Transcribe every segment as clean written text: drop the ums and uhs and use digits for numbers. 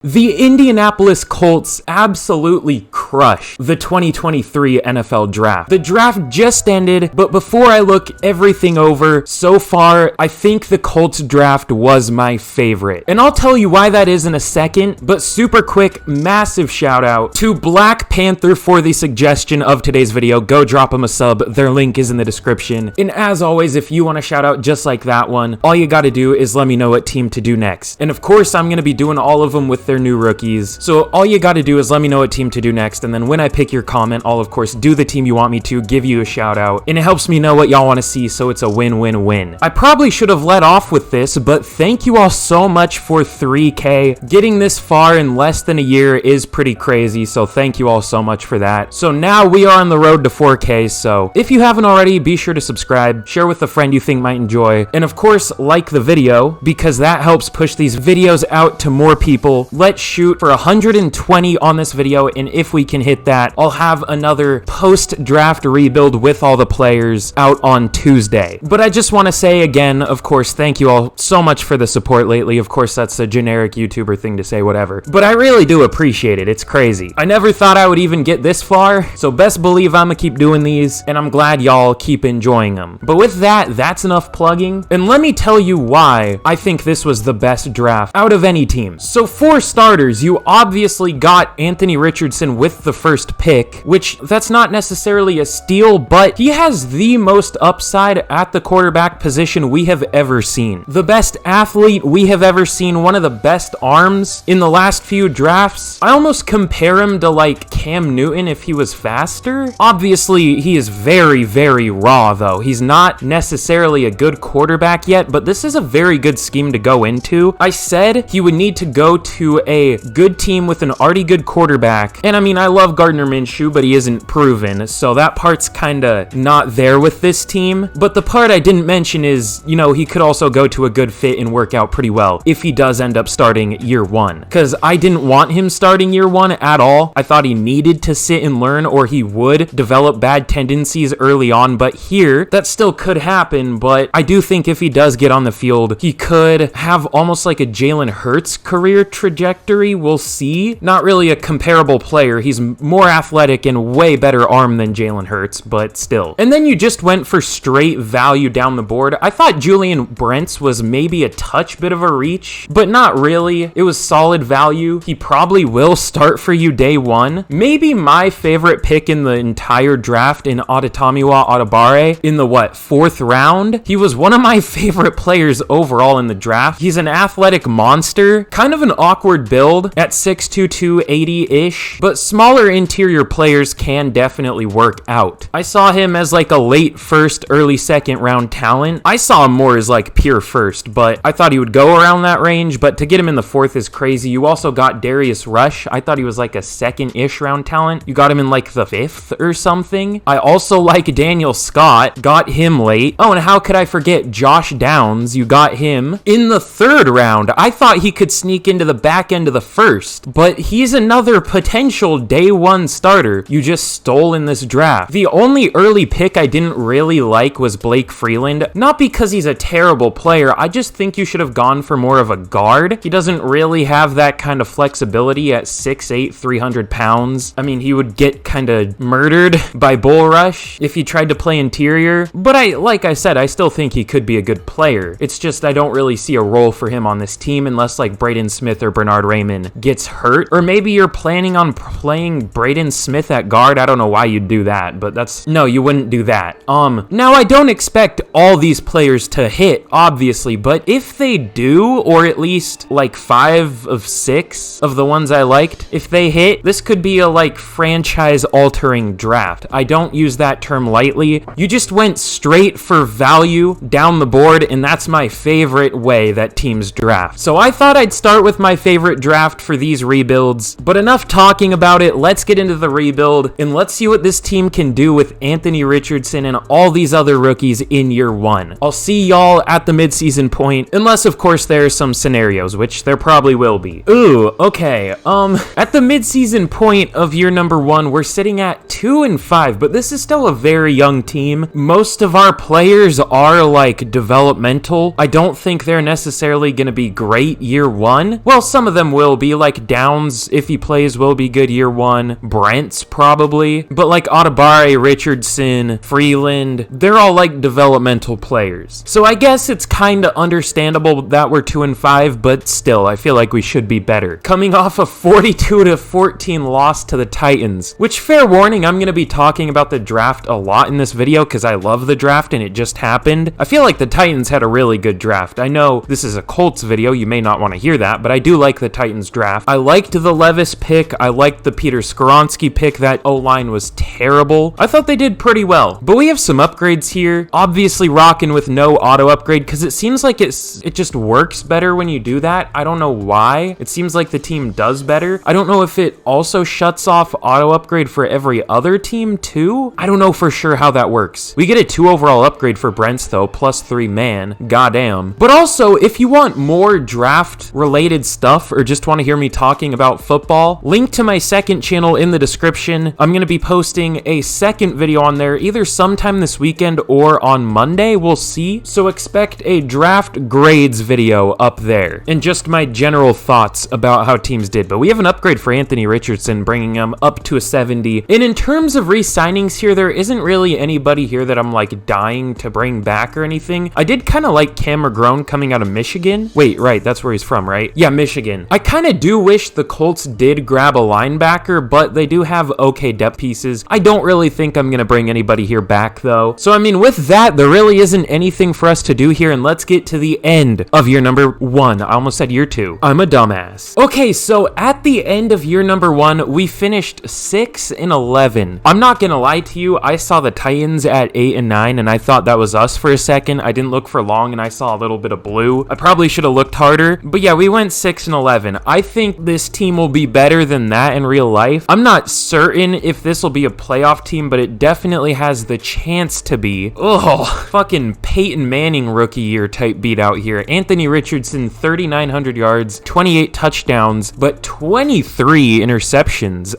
The Indianapolis Colts absolutely crushed the 2023 NFL Draft. The draft just ended, but before I look everything over, so far, I think the Colts draft was my favorite. And I'll tell you why that is in a second, but super quick, massive shout out to Black Panther for the suggestion of today's video. Go drop them a sub, their link is in the description. And as always, if you want a shout out just like that one, all you gotta do is let me know what team to do next. And of course, I'm gonna be doing all of them with their new rookies. So all you got to do is let me know what team to do next, and then when I pick your comment, I'll of course do the team you want me to, give you a shout out, and it helps me know what y'all want to see, so it's a win-win-win. I probably should have let off with this, but thank you all so much for 3K. Getting this far in less than a year is pretty crazy, so thank you all so much for that. So now we are on the road to 4K, so if you haven't already, be sure to subscribe, share with a friend you think might enjoy, and of course, like the video, because that helps push these videos out to more people. Let's shoot for 120 on this video, and if we can hit that, I'll have another post-draft rebuild with all the players out on Tuesday. But I just want to say again, of course, thank you all so much for the support lately. Of course, that's a generic YouTuber thing to say, whatever. But I really do appreciate it. It's crazy. I never thought I would even get this far, so best believe I'm gonna keep doing these, and I'm glad y'all keep enjoying them. But with that, that's enough plugging, and let me tell you why I think this was the best draft out of any team. So for starters, you obviously got Anthony Richardson with the first pick, which that's not necessarily a steal, but he has the most upside at the quarterback position we have ever seen. The best athlete we have ever seen, one of the best arms in the last few drafts. I almost compare him to like Cam Newton if he was faster. Obviously, he is very, very raw though. He's not necessarily a good quarterback yet, but this is a very good scheme to go into. I said he would need to go to a good team with an already good quarterback, and I mean, I love Gardner Minshew, but he isn't proven, so that part's kind of not there with this team. But the part I didn't mention is, you know, he could also go to a good fit and work out pretty well if he does end up starting year one, because I didn't want him starting year one at all. I thought he needed to sit and learn, or he would develop bad tendencies early on, but here, that still could happen. But I do think if he does get on the field, he could have almost like a Jalen Hurts career trajectory. We'll see. Not really a comparable player. He's more athletic and way better arm than Jalen Hurts, but still. And then you just went for straight value down the board. I thought Julian Brents was maybe a touch bit of a reach, but not really. It was solid value. He probably will start for you day one. Maybe my favorite pick in the entire draft in Adetomiwa Adebawore in the, fourth round? He was one of my favorite players overall in the draft. He's an athletic monster, kind of an awkward build at 6'2", 280-ish, but smaller interior players can definitely work out. I saw him as like a late first, early second round talent. I saw him more as like pure first, but I thought he would go around that range, but to get him in the fourth is crazy. You also got Darius Rush. I thought he was like a second-ish round talent. You got him in like the fifth or something. I also like Daniel Scott. Got him late. Oh, and how could I forget Josh Downs? You got him in the third round. I thought he could sneak into the back end of the first, but he's another potential day one starter you just stole in this draft. The only early pick I didn't really like was Blake Freeland. Not because he's a terrible player, I just think you should have gone for more of a guard. He doesn't really have that kind of flexibility at 6'8", 300 pounds. I mean, he would get kind of murdered by Bull Rush if he tried to play interior, but like I said, I still think he could be a good player. It's just I don't really see a role for him on this team unless like Braden Smith or Bernard Raymond gets hurt, or maybe you're planning on playing Braden Smith at guard. I don't know why you'd do that, but no, you wouldn't do that. Now I don't expect all these players to hit, obviously, but if they do, or at least like 5 of 6 of the ones I liked, if they hit, this could be a like franchise altering draft. I don't use that term lightly. You just went straight for value down the board, and that's my favorite way that teams draft. So I thought I'd start with my favorite draft for these rebuilds, but enough talking about it. it. Let's get into the rebuild, and let's see what this team can do with Anthony Richardson and all these other rookies in year one. I'll see y'all at the midseason point, unless of course there are some scenarios, which there probably will be. Ooh, okay. At the midseason point of year number one, we're sitting at 2-5, but this is still a very young team. Most of our players are like developmental. I don't think they're necessarily going to be great year one. Well, some of them will be, like Downs, if he plays, will be good year one. Brent's probably, but like Atabare, Richardson, Freeland, they're all like developmental players. So I guess it's kind of understandable that we're 2-5, but still, I feel like we should be better. Coming off a 42-14 loss to the Titans, which, fair warning, I'm going to be talking about the draft a lot in this video because I love the draft and it just happened. I feel like the Titans had a really good draft. I know this is a Colts video, you may not want to hear that, but I do like the Titans draft. I liked the Levis pick, I liked the Peter Skoronski pick. That O-line was terrible. I thought they did pretty well, but we have some upgrades here. Obviously rocking with no auto upgrade because it seems like it just works better when you do that. I don't know why. It seems like the team does better. I don't know if it also shuts off auto upgrade for every other team too. I don't know for sure how that works. We get a 2 overall upgrade for Brent's though, +3 man. Goddamn. But also, if you want more draft related stuff or just want to hear me talking about football, link to my second channel in the description. I'm going to be posting a second video on there either sometime this weekend or on Monday. We'll see. So expect a draft grades video up there and just my general thoughts about how teams did. But we have an upgrade for Anthony Richardson, bringing him up to a 70. And in terms of re-signings here, there isn't really anybody here that I'm like dying to bring back or anything. I did kind of like Cam McGrone coming out of Michigan. Wait, right, that's where he's from, right? Yeah, Michigan. I kind of do wish the Colts did grab a linebacker, but they do have okay depth pieces. I don't really think I'm going to bring anybody here back though. So I mean, with that, there really isn't anything for us to do here, and let's get to the end of year number one. I almost said year two. I'm a dumbass. Okay, so at the end of year number one, we finished 6-11. I'm not going to lie to you, I saw the Titans at 8-9, and I thought that was us for a second. I didn't look for long, and I saw a little bit of blue. I probably should have looked harder, but yeah, we went 6-11. I think this team will be better than that in real life. I'm not certain if this will be a playoff team, but it definitely has the chance to be. Ugh, fucking Peyton Manning rookie year type beat out here. Anthony Richardson, 3,900 yards, 28 touchdowns, but 23 interceptions.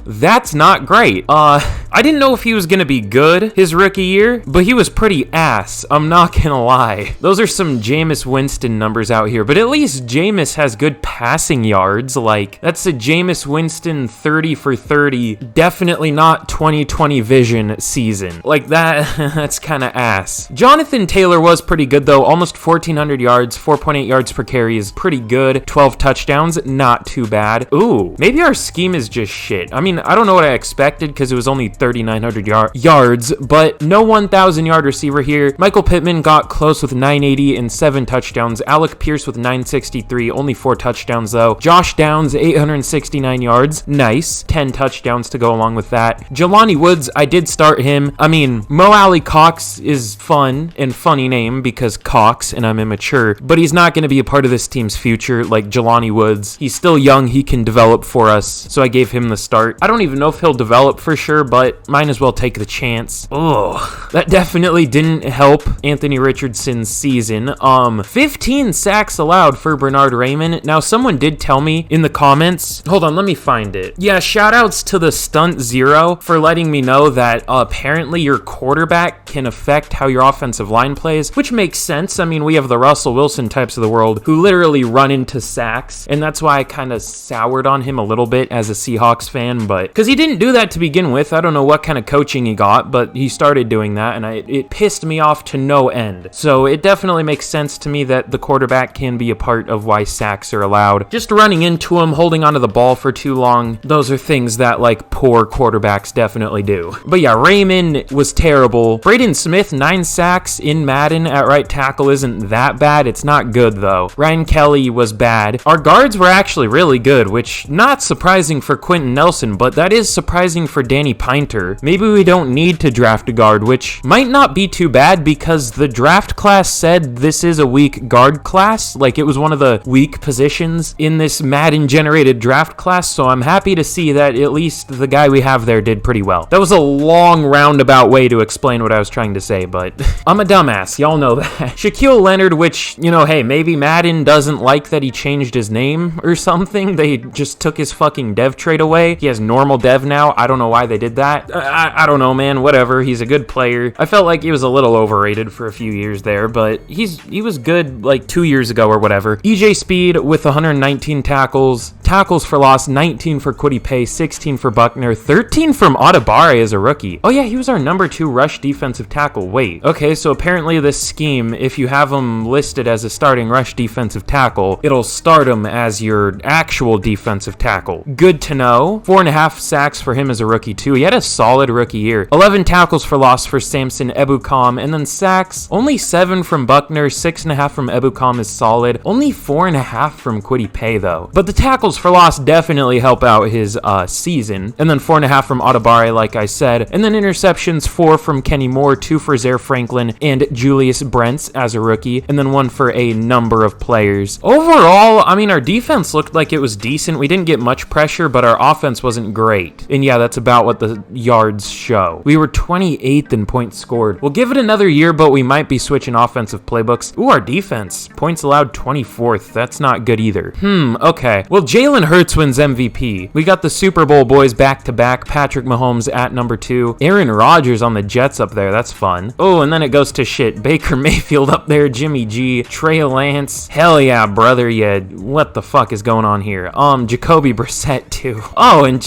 That's not great. I didn't know if he was gonna be good his rookie year, but he was pretty ass. I'm not gonna lie. Those are some Jameis Winston numbers out here, but at least Jameis has good passing yards. Like, that's a Jameis Winston 30 for 30. Definitely not 2020 vision season. Like that, that's kind of ass. Jonathan Taylor was pretty good though. Almost 1,400 yards, 4.8 yards per carry is pretty good. 12 touchdowns, not too bad. Ooh, maybe our scheme is just shit. I mean, I don't know what I expected because it was only 3,900 yards, but no 1,000 yard receiver here. Michael Pittman got close with 980 and 7 touchdowns. Alec Pierce with 963, only 4 touchdowns though. Josh Downs, 869 yards. Nice. 10 touchdowns to go along with that. Jelani Woods, I did start him. I mean, Mo Alley Cox is fun and funny name because Cox, and I'm immature, but he's not going to be a part of this team's future like Jelani Woods. He's still young. He can develop for us, so I gave him the start. I don't even know if he'll develop for sure, but might as well take the chance. Ugh. That definitely didn't help Anthony Richardson's season. 15 sacks allowed for Bernard Raymond. Now, someone did tell me in the comments, hold on, let me find it. Yeah, shout outs to the Stunt Zero for letting me know that apparently your quarterback can affect how your offensive line plays, which makes sense. I mean, we have the Russell Wilson types of the world who literally run into sacks, and that's why I kind of soured on him a little bit as a Seahawks fan, but because he didn't do that to begin with. I don't know what kind of coaching he got, but he started doing that, and it pissed me off to no end. So it definitely makes sense to me that the quarterback can be a part of why sacks are allowed. Just running into him, holding onto the ball for too long, those are things that like poor quarterbacks definitely do. But yeah, Raymond was terrible. Braden Smith, 9 sacks in Madden at right tackle isn't that bad. It's not good though. Ryan Kelly was bad. Our guards were actually really good, which not surprising for Quentin Nelson, but that is surprising for Danny Pinter. Maybe we don't need to draft a guard, which might not be too bad because the draft class said this is a weak guard class. Like, it was one of the weak positions in this Madden generated draft class, so I'm happy happy to see that at least the guy we have there did pretty well. That was a long roundabout way to explain what I was trying to say, but I'm a dumbass. Y'all know that. Shaquille Leonard, which, you know, hey, maybe Madden doesn't like that he changed his name or something. They just took his fucking dev trait away. He has normal dev now. I don't know why they did that. I don't know, man. Whatever. He's a good player. I felt like he was a little overrated for a few years there, but he was good like 2 years ago or whatever. EJ Speed with 119 tackles. Tackles for loss, 19 for Kwity Paye, 16 for Buckner, 13 from Atabare as a rookie. Oh yeah, he was our number 2 rush defensive tackle. Wait, okay, so apparently this scheme, if you have him listed as a starting rush defensive tackle, it'll start him as your actual defensive tackle. Good to know. 4.5 sacks for him as a rookie too. He had a solid rookie year. 11 tackles for loss for Samson Ebukam, and then sacks, only 7 from Buckner, 6.5 from Ebukam is solid. Only 4.5 from Kwity Paye though. But the tackles for loss definitely help out his season. And then 4.5 from Atabare, like I said. And then interceptions, 4 from Kenny Moore, 2 for Zaire Franklin and Julius Brents as a rookie, and then 1 for a number of players. Overall, I mean, our defense looked like it was decent. We didn't get much pressure, but our offense wasn't great. And yeah, that's about what the yards show. We were 28th in points scored. We'll give it another year, but we might be switching offensive playbooks. Ooh, our defense. Points allowed 24th. That's not good either. Okay. Well, Jalen Hurts wins MVP. We got the Super Bowl boys back-to-back. Patrick Mahomes at number 2. Aaron Rodgers on the Jets up there. That's fun. Oh, and then it goes to shit. Baker Mayfield up there. Jimmy G. Trey Lance. Hell yeah, brother. Yeah, what the fuck is going on here? Jacoby Brissett too. Oh, and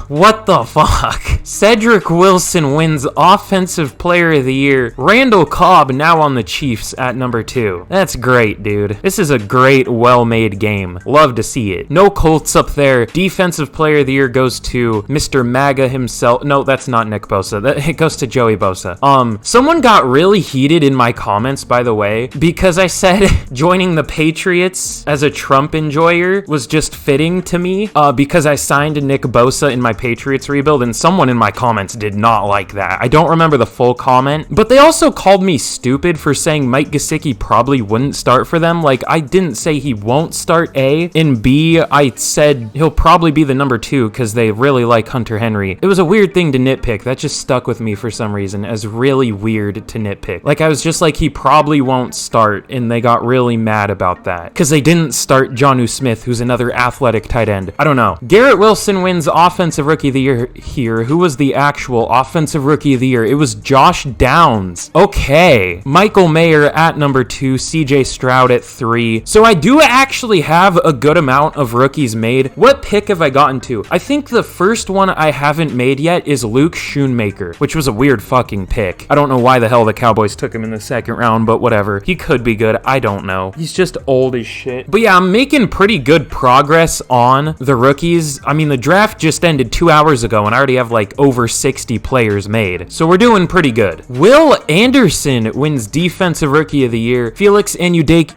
what the fuck? Cedric Wilson wins Offensive Player of the Year. Randall Cobb now on the Chiefs at number 2. That's great, dude. This is a great, well-made game. Love to see it. No Colts up there. Defensive Player of the Year goes to Mr. MAGA himself. No, that's not Nick Bosa. It goes to Joey Bosa. Someone got really heated in my comments, by the way, because I said joining the Patriots as a Trump enjoyer was just fitting to me, because I signed Nick Bosa in my Patriots rebuild, and someone in my comments did not like that. I don't remember the full comment, but they also called me stupid for saying Mike Gesicki probably wouldn't start for them. Like, I didn't say he won't start, A, and B, I said he'll probably be the number 2 because they really like Hunter Henry. It was a weird thing to nitpick. That just stuck with me for some reason as really weird to nitpick. Like, I was just like, he probably won't start, and they got really mad about that because they didn't start Jonnu Smith, who's another athletic tight end. I don't know. Garrett Wilson wins Offensive Rookie of the Year here. Who was the actual Offensive Rookie of the Year? It was Josh Downs. Okay. Michael Mayer at number 2, CJ Stroud at 3. So I do actually have a good amount of rookies made. What pick have I gotten to? I think the first one I haven't made yet is Luke Schoonmaker, which was a weird fucking pick. I don't know why the hell the Cowboys took him in the second round, but whatever. He could be good. I don't know. He's just old as shit. But yeah, I'm making pretty good progress on the rookies. I mean, the draft just ended 2 hours ago, and I already have like over 60 players made. So we're doing pretty good. Will Anderson wins Defensive Rookie of the Year. Felix Enudike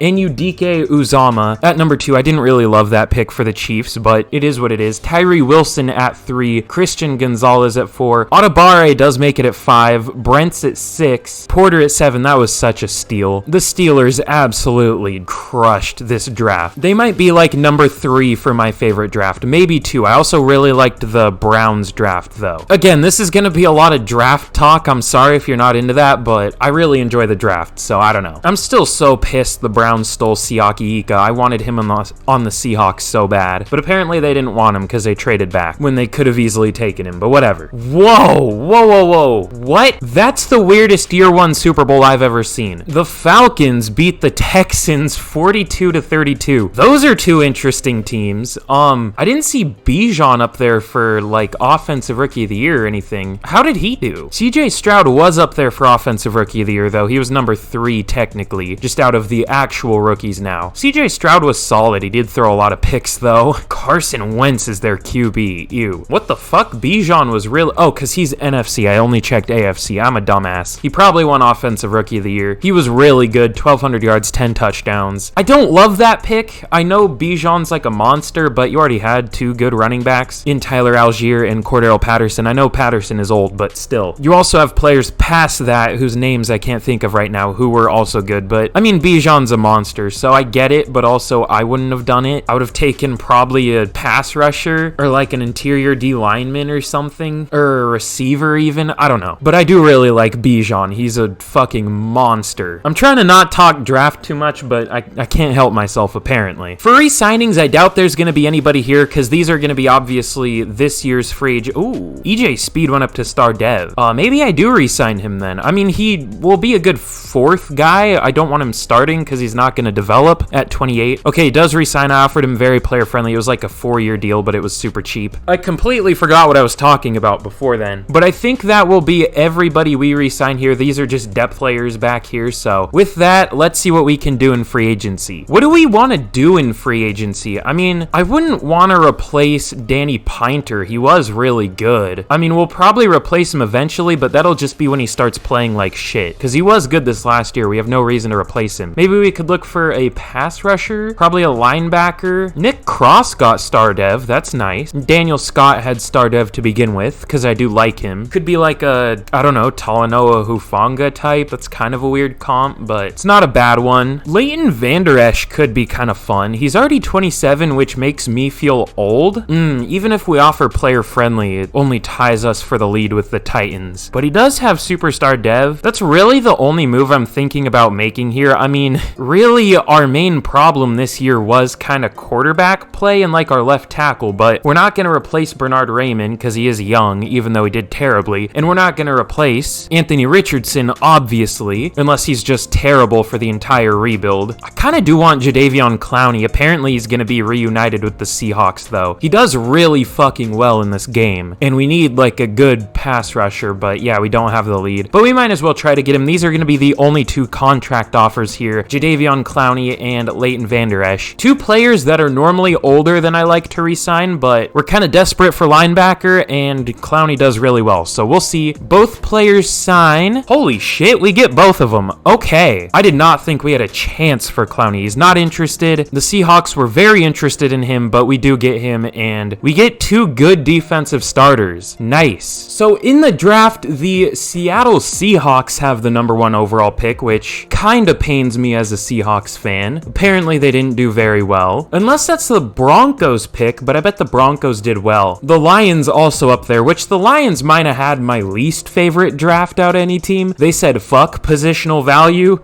Uzama at number 2. I didn't really love that pick for the Chiefs, but it is what it is. Tyree Wilson at 3. Christian Gonzalez at 4. Atabare does make it at 5. Brent's at 6. Porter at 7. That was such a steal. The Steelers absolutely crushed this draft. They might be like number 3 for my favorite draft. Maybe 2. I also really liked the Browns draft though. Again, this is going to be a lot of draft talk. I'm sorry if you're not into that, but I really enjoy the draft, so I don't know. I'm still so pissed the Browns stole Siaki Ika. I wanted him on the Seahawks so bad, but apparently they didn't want him because they traded back when they could have easily taken him, but whatever. Whoa. What? That's the weirdest year 1 Super Bowl I've ever seen. The Falcons beat the Texans 42-32. Those are 2 interesting teams. I didn't see Bijan up there for like Offensive Rookie of the Year or anything. How did he do? CJ Stroud was up there for Offensive Rookie of the Year though. He was number 3 technically, just out of the actual rookies now. CJ Stroud was solid. He did throw a lot of picks though. Carson Wentz is their QB. Ew. What the fuck? Bijan was real. Oh, because he's NFC. I only checked AFC. I'm a dumbass. He probably won Offensive Rookie of the Year. He was really good. 1,200 yards, 10 touchdowns. I don't love that pick. I know Bijan's like a monster, but you already had 2 good running backs in Tyler Algier and Cordero Patterson. I know Patterson is old, but still. You also have players past that whose names I can't think of right now who were also good, but I mean, Bijan's a monster, so I get it, but also I wouldn't have done it. I would have taken and probably a pass rusher or like an interior D lineman or something, or a receiver even. I don't know. But I do really like Bijan. He's a fucking monster. I'm trying to not talk draft too much, but I can't help myself apparently. For re-signings, I doubt there's going to be anybody here because these are going to be obviously this year's free agent. Ooh, EJ Speed went up to star dev. Maybe I do re-sign him then. I mean, he will be a good fourth guy. I don't want him starting because he's not going to develop at 28. Okay, he does re-sign. I offered him very player friendly. It was like a 4-year deal, but it was super cheap. I completely forgot what I was talking about before then. But I think that will be everybody we re-sign here. These are just depth players back here. So with that, let's see what we can do in free agency. What do we want to do in free agency? I mean, I wouldn't want to replace Danny Pinter. He was really good. I mean, we'll probably replace him eventually, but that'll just be when he starts playing like shit. Because he was good this last year. We have no reason to replace him. Maybe we could look for a pass rusher, probably a linebacker. Nick Cross got star dev. That's nice. Daniel Scott had star dev to begin with because I do like him. Could be like a, I don't know, Talanoa Hufanga type. That's kind of a weird comp, but it's not a bad one. Leighton Vander Esch could be kind of fun. He's already 27, which makes me feel old. Even if we offer player friendly, it only ties us for the lead with the Titans. But he does have superstar dev. That's really the only move I'm thinking about making here. I mean, really our main problem this year was kind of quarterback play and like our left tackle, but we're not going to replace Bernard Raymond because he is young, even though he did terribly. And we're not going to replace Anthony Richardson, obviously, unless he's just terrible for the entire rebuild. I kind of do want Jadeveon Clowney. Apparently he's going to be reunited with the Seahawks though. He does really fucking well in this game, and we need like a good pass rusher, but yeah, we don't have the lead. But we might as well try to get him. These are going to be the only two contract offers here, Jadeveon Clowney and Leighton Vander Esch. Two players that are normally older than I like to re-sign, but we're kind of desperate for linebacker, and Clowney does really well. So we'll see. Both players sign. Holy shit, we get both of them. Okay. I did not think we had a chance for Clowney. He's not interested. The Seahawks were very interested in him, but we do get him, and we get two good defensive starters. Nice. So in the draft, the Seattle Seahawks have the #1 overall pick, which kind of pains me as a Seahawks fan. Apparently they didn't do very well. Unless that's the Broncos pick, but I bet the Broncos did well. The Lions also up there, which the Lions might have had my least favorite draft out of any team. They said fuck positional value.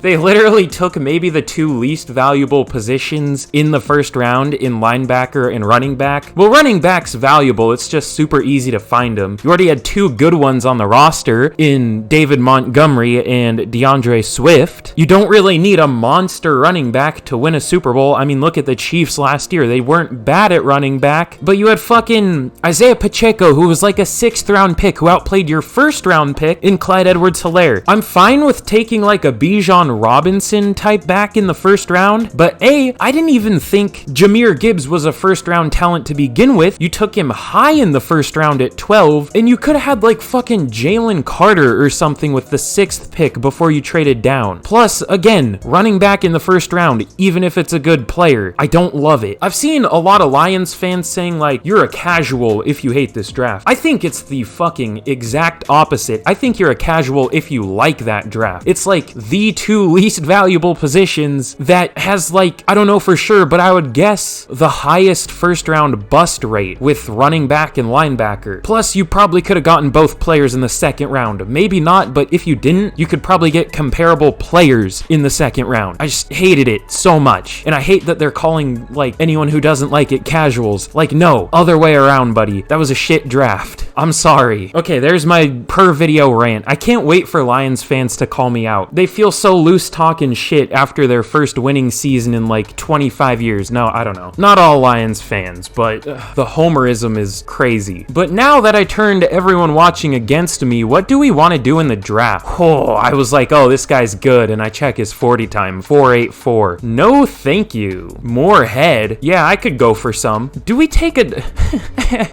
They literally took maybe the two least valuable positions in the first round in linebacker and running back. Well, running back's valuable. It's just super easy to find them. You already had two good ones on the roster in David Montgomery and DeAndre Swift. You don't really need a monster running back to win a Super Bowl. I mean, look at the Chiefs last year. They weren't bad at running back, but you had fucking Isaiah Pacheco, who was like a 6th round pick, who outplayed your 1st round pick in Clyde Edwards-Helaire. I'm fine with taking like a Bijan Robinson type back in the 1st round, but I didn't even think Jahmyr Gibbs was a 1st round talent to begin with. You took him high in the 1st round at 12, and you could have had like fucking Jalen Carter or something with the 6th pick before you traded down. Plus, again, running back in the 1st round, even if it's a good player, I don't love it. I've seen a lot of Lions fans saying like, you're a casual if you hate this draft. I think it's the fucking exact opposite. I think you're a casual if you like that draft. It's like the two least valuable positions that has like, I don't know for sure, but I would guess the highest 1st round bust rate with running back and linebacker. Plus, you probably could have gotten both players in the 2nd round. Maybe not, but if you didn't, you could probably get comparable players in the 2nd round. I just hated it so much. And I hate that they're calling like anyone who doesn't like it casuals. Like, no, other way around, buddy. That was a shit draft. I'm sorry. Okay, there's my per video rant. I can't wait for Lions fans to call me out. They feel so loose talking shit after their first winning season in like 25 years. No, I don't know. Not all Lions fans, but the homerism is crazy. But now that I turned everyone watching against me, what do we want to do in the draft? Oh, I was like, oh, this guy's good, and I check his 40 time, 4.84. No, thank you. More head. Yeah, I could go for some. Do we take a...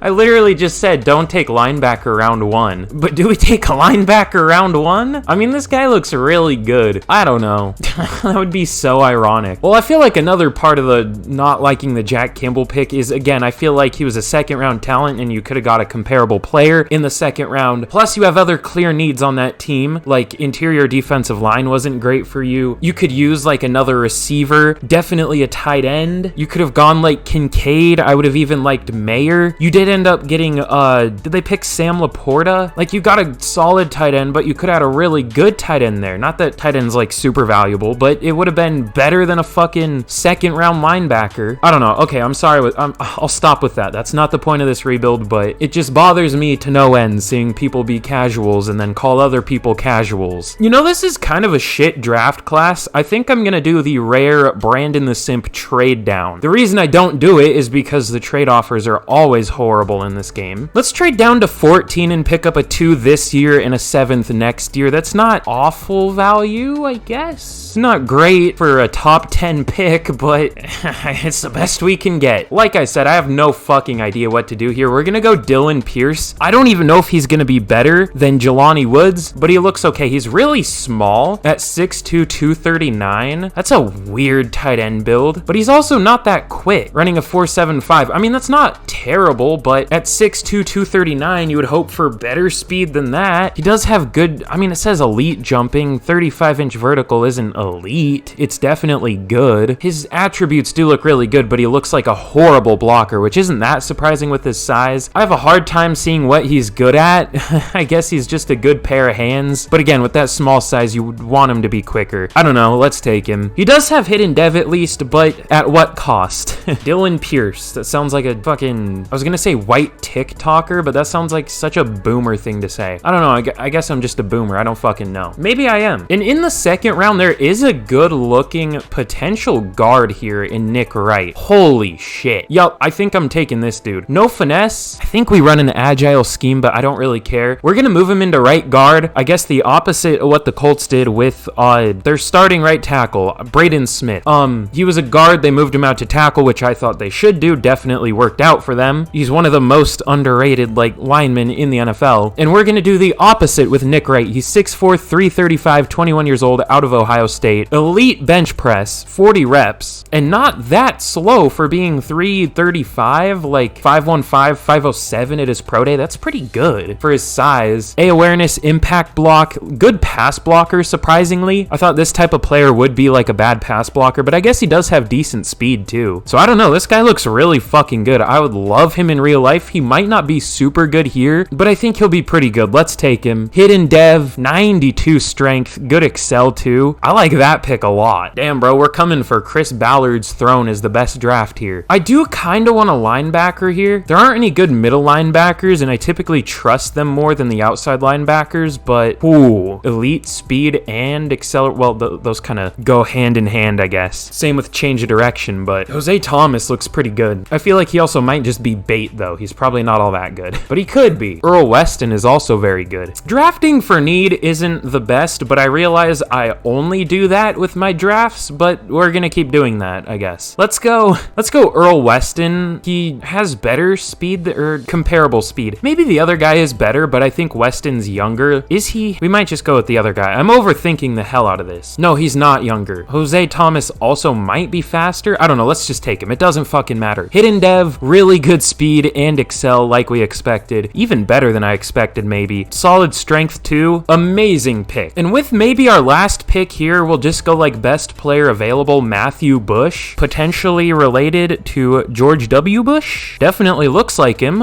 I literally just said, don't take linebacker round 1. But do we take a linebacker round 1? I mean, this guy looks really good. I don't know. That would be so ironic. Well, I feel like another part of the not liking the Jack Campbell pick is, again, I feel like he was a second round talent and you could have got a comparable player in the second round. Plus, you have other clear needs on that team, like interior defensive line wasn't great for you. You could use like another receiver, definitely a tight end. You could have gone like Kincaid. I would have even liked Mayer. You did end up getting, did they pick Sam Laporta? Like, you got a solid tight end, but you could have had a really good tight end there. Not that tight end's like super valuable, but it would have been better than a fucking second round linebacker. I don't know. Okay, I'm sorry. I'll stop with that. That's not the point of this rebuild, but it just bothers me to no end seeing people be casuals and then call other people casuals. You know, this is kind of a shit draft class. I think I'm gonna do the rare Brandon the Simp trade down. The reason I don't do it is because the trade offers are always horrible in this game. Let's trade down to 14 and pick up a 2 this year and a 7th next year. That's not awful value, I guess. Not great for a top 10 pick, but it's the best we can get. Like I said, I have no fucking idea what to do here. We're gonna go Dylan Pierce. I don't even know if he's gonna be better than Jelani Woods, but he looks okay. He's really small at 6'2", 239. That's a weird tight end build, but he's also not that quick, running a 4.75. I mean, that's not terrible, but at 6'2", 239, you would hope for better speed than that. He does have good, I mean, it says elite jumping. 35-inch vertical isn't elite. It's definitely good. His attributes do look really good, but he looks like a horrible blocker, which isn't that surprising with his size. I have a hard time seeing what he's good at. I guess he's just a good pair of hands, but again, with that small size, you would want him to be quicker. I don't know, let's take him. He does have hidden dev at least, but at what cost? Dylan Pierce. That sounds like a fucking, I was gonna say white TikToker, but that sounds like such a boomer thing to say. I don't know, I guess I'm just a boomer. I don't fucking know. Maybe I am. And in the second round, there is a good looking potential guard here in Nick Wright. Holy shit. Yup, I think I'm taking this dude. No finesse. I think we run an agile scheme, but I don't really care. We're gonna move him into right guard. I guess the opposite of what the Colts did with their starting right tackle, Braden Smith. He was a guard. They moved him out to tackle, which I thought they should do. Definitely worked out for them. He's one of the most underrated like linemen in the NFL. And we're gonna do the opposite with Nick Wright. He's 6'4", 335, 21 years old, out of Ohio State. Elite bench press, 40 reps, and not that slow for being 335, like 515, 507 at his pro day. That's pretty good for his size. A awareness, impact block, good pass blocker, surprisingly. I thought this type of player would be like a bad pass blocker, but I guess he does have decent speed too. So I don't know, this guy looks really fucking good. I would love him in real life. He might not be super good here, but I think he'll be pretty good. Let's take him. Hidden dev, 92 strength, good excel too. I like that pick a lot. Damn, bro, we're coming for Chris Ballard's throne as the best draft here. I do kind of want a linebacker here. There aren't any good middle linebackers, and I typically trust them more than the outside linebackers, but ooh, elite speed and accelerate. Well, those kind of go hand in hand, I guess. Same with change of direction, but Jose Thomas looks pretty good. I feel like he also might just be bait, though. He's probably not all that good, but he could be. Earl Weston is also very good. Drafting for need isn't the best, but I realize I only do that with my drafts, but we're gonna keep doing that, I guess. Let's go Earl Weston. He has better speed, or comparable speed. Maybe the other guy is better, but I think Weston's younger. Is he? We might just go with the other guy. I'm overthinking the hell out of this. No, he's not younger. Jose Thomas also might be faster. I don't know. Let's just take him. It doesn't fucking matter. Hidden dev, really good speed and excel like we expected. Even better than I expected, maybe. Solid strength too. Amazing pick. And with maybe our last pick here, we'll just go like best player available, Matthew Bush. Potentially related to George W. Bush. Definitely looks like him.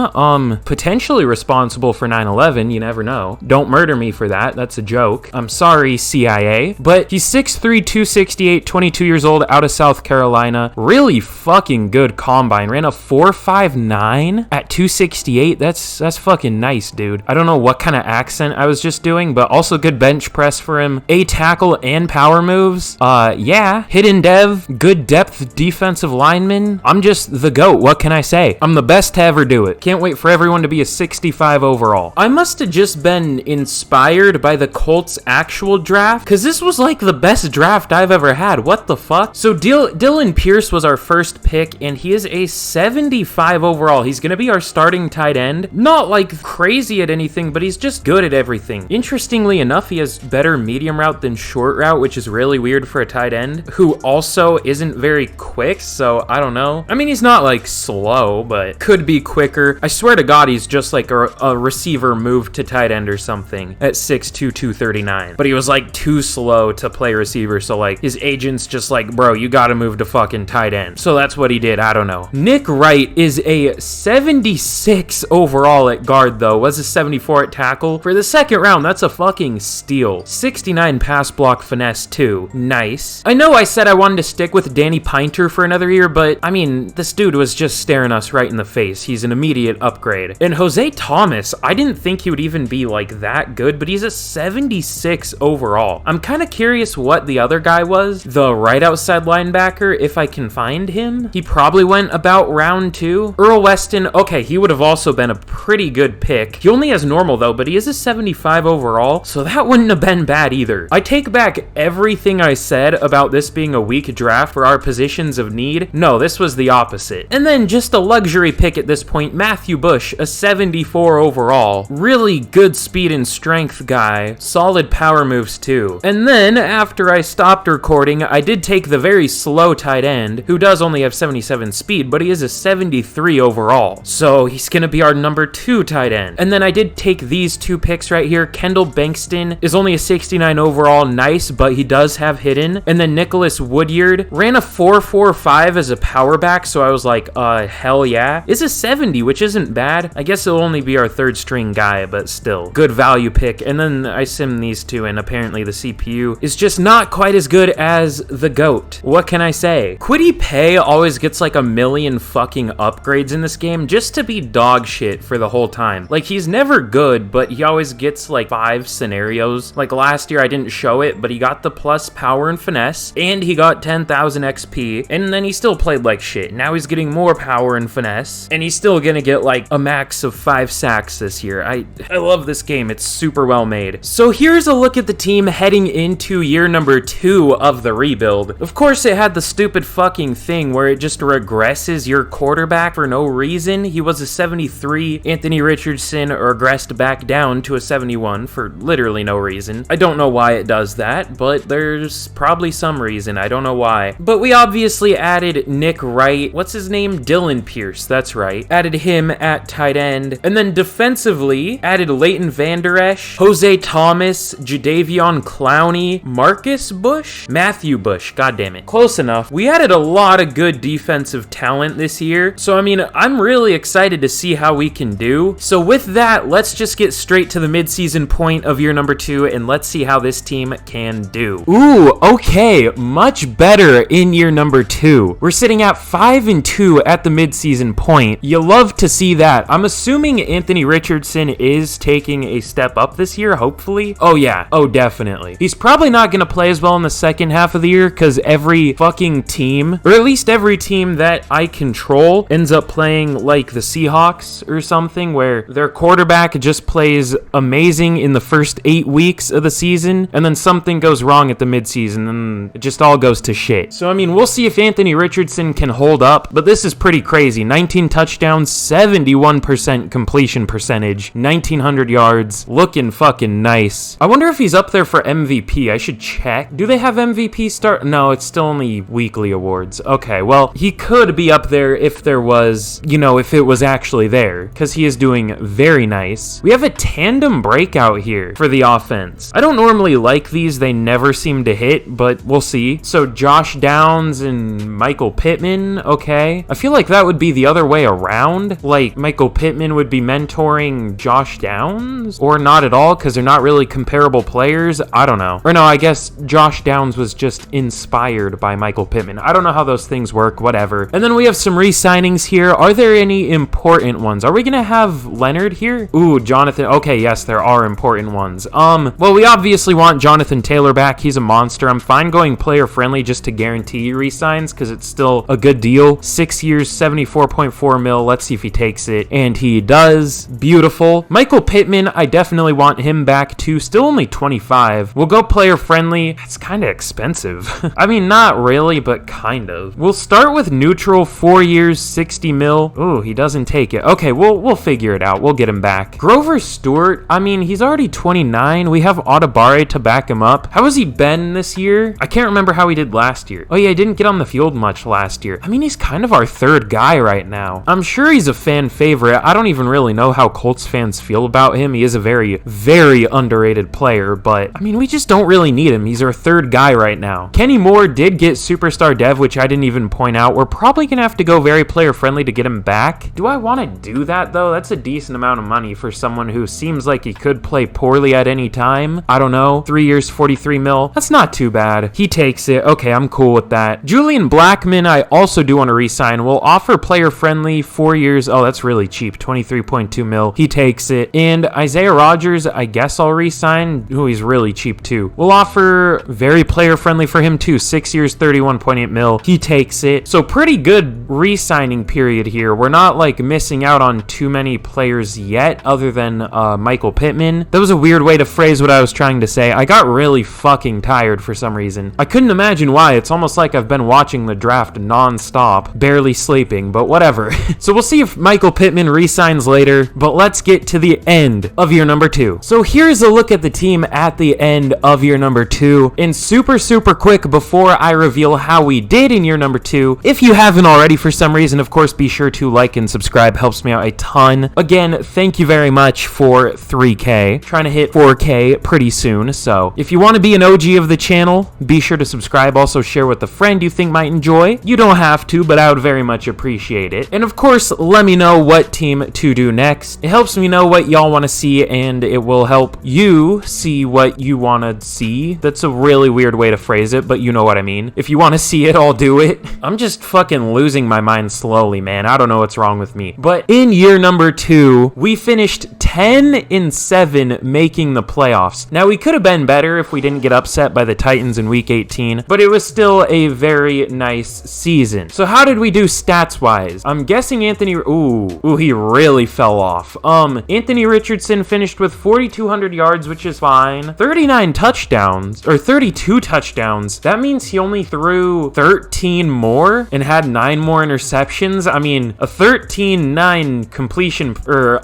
Potentially responsible for 9/11. You never know. Don't murder me for that. That's a joke. I'm sorry, CIA. But he's 6'3", 268, 22 years old, out of South Carolina. Really fucking good combine. Ran a 4.59 at 268. That's fucking nice, dude. I don't know what kind of accent I was just doing, but also good bench press for him. A tackle and power moves. Yeah. Hidden dev, good depth defensive lineman. I'm just the GOAT. What can I say? I'm the best to ever do it. Can't wait for everyone to be a 65 overall. I must have just been inspired by the Colts actual draft, because this was like the best draft I've ever had. What the fuck? So Dylan Pierce was our first pick, and he is a 75 65 overall. He's gonna be our starting tight end. Not like crazy at anything, but he's just good at everything. Interestingly enough, he has better medium route than short route, which is really weird for a tight end who also isn't very quick, so I don't know. I mean, he's not like slow, but could be quicker. I swear to God, he's just like a receiver moved to tight end or something at 6'2", 239. But he was like too slow to play receiver, so like his agent's just like, bro, you gotta move to fucking tight end. So that's what he did, I don't know. Nick Wright is a 76 overall at guard though, was a 74 at tackle. For the second round, that's a fucking steal. 69 pass block finesse too, nice. I know I said I wanted to stick with Danny Pinter for another year, but I mean, this dude was just staring us right in the face. He's an immediate upgrade. And Jose Thomas, I didn't think he would even be like that good, but he's a 76 overall. I'm kind of curious what the other guy was, the right outside linebacker, if I can find him. He probably went about round 2. Earl Weston, okay, he would have also been a pretty good pick. He only has normal though, but he is a 75 overall, so that wouldn't have been bad either. I take back everything I said about this being a weak draft for our positions of need. No, this was the opposite. And then just a luxury pick at this point, Matthew Bush, a 74 overall. Really good speed and strength guy. Solid power moves too. And then after I stopped recording, I did take the very slow tight end, who does only have 77 speed, but he is a 73 overall. So he's gonna be our number 2 tight end. And then I did take these 2 picks right here. Kendall Bankston is only a 69 overall, nice, but he does have hidden. And then Nicholas Woodyard ran a 4.45 as a power back, so I was like, hell yeah. Is a 70, which isn't bad. I guess it'll only be our 3rd string guy, but still, good value pick. And then I simmed these 2, and apparently the CPU is just not quite as good as the GOAT. What can I say? Kwity Paye always gets like a million fucking upgrades in this game just to be dog shit for the whole time. Like, he's never good, but he always gets like 5 scenarios. Like last year, I didn't show it, but he got the plus power and finesse, and he got 10,000 XP, and then he still played like shit. Now he's getting more power and finesse, and he's still gonna get like a max of 5 sacks this year. I love this game. It's super well made. So here's a look at the team heading into year number 2 of the rebuild. Of course, it had the stupid fucking thing where it just regresses your quarterback for no reason. He was a 73. Anthony Richardson regressed back down to a 71 for literally no reason. I don't know why it does that, but there's probably some reason. I don't know why. But we obviously added Nick Wright. What's his name? Dylan Pierce. That's right. Added him at tight end. And then defensively, added Leighton Vander Esch, Jose Thomas, Jadeveon Clowney, Marcus Bush, Matthew Bush. God damn it. Close enough. We added a lot of good defensive talent this year. So, I mean, I'm really excited to see how we can do. So with that, let's just get straight to the midseason point of year number 2, and let's see how this team can do. Ooh, okay. Much better in year number 2. We're sitting at 5-2 at the midseason point. You love to see that. I'm assuming Anthony Richardson is taking a step up this year, hopefully. Oh yeah, oh definitely. He's probably not gonna play as well in the second half of the year because every fucking team, or at least every team that I control, ends up playing like the Seahawks or something, where their quarterback just plays amazing in the first 8 weeks of the season, and then something goes wrong at the midseason, and it just all goes to shit. So I mean, we'll see if Anthony Richardson can hold up, but this is pretty crazy. 19 touchdowns, 71% completion percentage, 1,900 yards, looking fucking nice. I wonder if he's up there for MVP. I should check. Do they have MVP start? No, it's still only weekly awards. Okay, well, he could be up there if there was, you know, if it was actually there, because he is doing very nice. We have a tandem breakout here for the offense. I don't normally like these. They never seem to hit, but we'll see. So Josh Downs and Michael Pittman, okay. I feel like that would be the other way around. Like, Michael Pittman would be mentoring Josh Downs, or not at all, because they're not really comparable players. I don't know. Or no, I guess Josh Downs was just inspired by Michael Pittman. I don't know how those things work, whatever. And then we have some re-signings here. Are there any important ones? Are we gonna have Leonard here? Ooh, Jonathan. Okay, yes, there are important ones. Well, we obviously want Jonathan Taylor back. He's a monster. I'm fine going player friendly just to guarantee re-signs, because it's still a good deal. 6 years, 74.4 mil. Let's see if he takes it. And he does. Beautiful. Michael Pittman, I definitely want him back too. Still only 25. We'll go player friendly. It's kind of expensive. I mean, not really, but kind of. We'll start with neutral. 4 years, 60 mil. Ooh, he doesn't take it. Okay, we'll figure it out. We'll get him back. Grover Stewart, I mean, he's already 29. We have Audibare to back him up. How has he been this year? I can't remember how he did last year. Oh yeah, he didn't get on the field much last year. I mean, he's kind of our third guy right now. I'm sure he's a fan favorite. I don't even really know how Colts fans feel about him. He is a very, very underrated player, but I mean, we just don't really need him. He's our third guy right now. Kenny Moore did get superstar dev, which I didn't even point out. We're probably gonna have to go very player friendly to get him back. Do I want to do that though? That's a decent amount of money for someone who seems like he could play poorly at any time. I don't know. 3 years, 43 mil. That's not too bad. He takes it. Okay, I'm cool with that. Julian Blackmon, I also do want to re-sign. We'll offer player friendly 4 years. Oh, that's really cheap. 23.2 mil. He takes it. And Isaiah Rodgers, I guess I'll re-sign. Oh, he's really cheap too. We'll offer very player friendly for him too. 6 years, 31.8 mil. He takes it. So pretty good re-signing period here. We're not like missing out on too many players yet other than Michael Pittman. That was a weird way to phrase what I was trying to say. I got really fucking tired for some reason. I couldn't imagine why. It's almost like I've been watching the draft non-stop, barely sleeping, but whatever. So we'll see if Michael Pittman re-signs later, but let's get to the end of year number 2. So here's a look at the team at the end of year number 2. And super quick before I reveal how we did in year number 2, if you haven't already for some reason, of course, be sure to like and subscribe. Helps me out a ton. Again, thank you very much for 3K. Trying to hit 4K pretty soon. So if you want to be an OG of the channel, be sure to subscribe. Also share with a friend you think might enjoy. You don't have to, but I would very much appreciate it. And of course, let me know what team to do next. It helps me know what y'all want to see, and it will help you see what you want to see. That's a really weird way to phrase it, but you know what I mean. If you want to see it, I'll do it. I'm just fucking losing my mind slowly, man. I don't know what's wrong with me. But in year number 2, we finished 10-7 making the playoffs. Now, we could have been better if we didn't get upset by the Titans in week 18, but it was still a very nice season. So how did we do stats-wise? I'm guessing Anthony... Ooh, he really fell off. Anthony Richardson finished with 4,200 yards, which is fine. 39 touchdowns, or 32 touchdowns. That means he only threw 13 more and had 9 more interceptions. I mean, a 13-9 completion or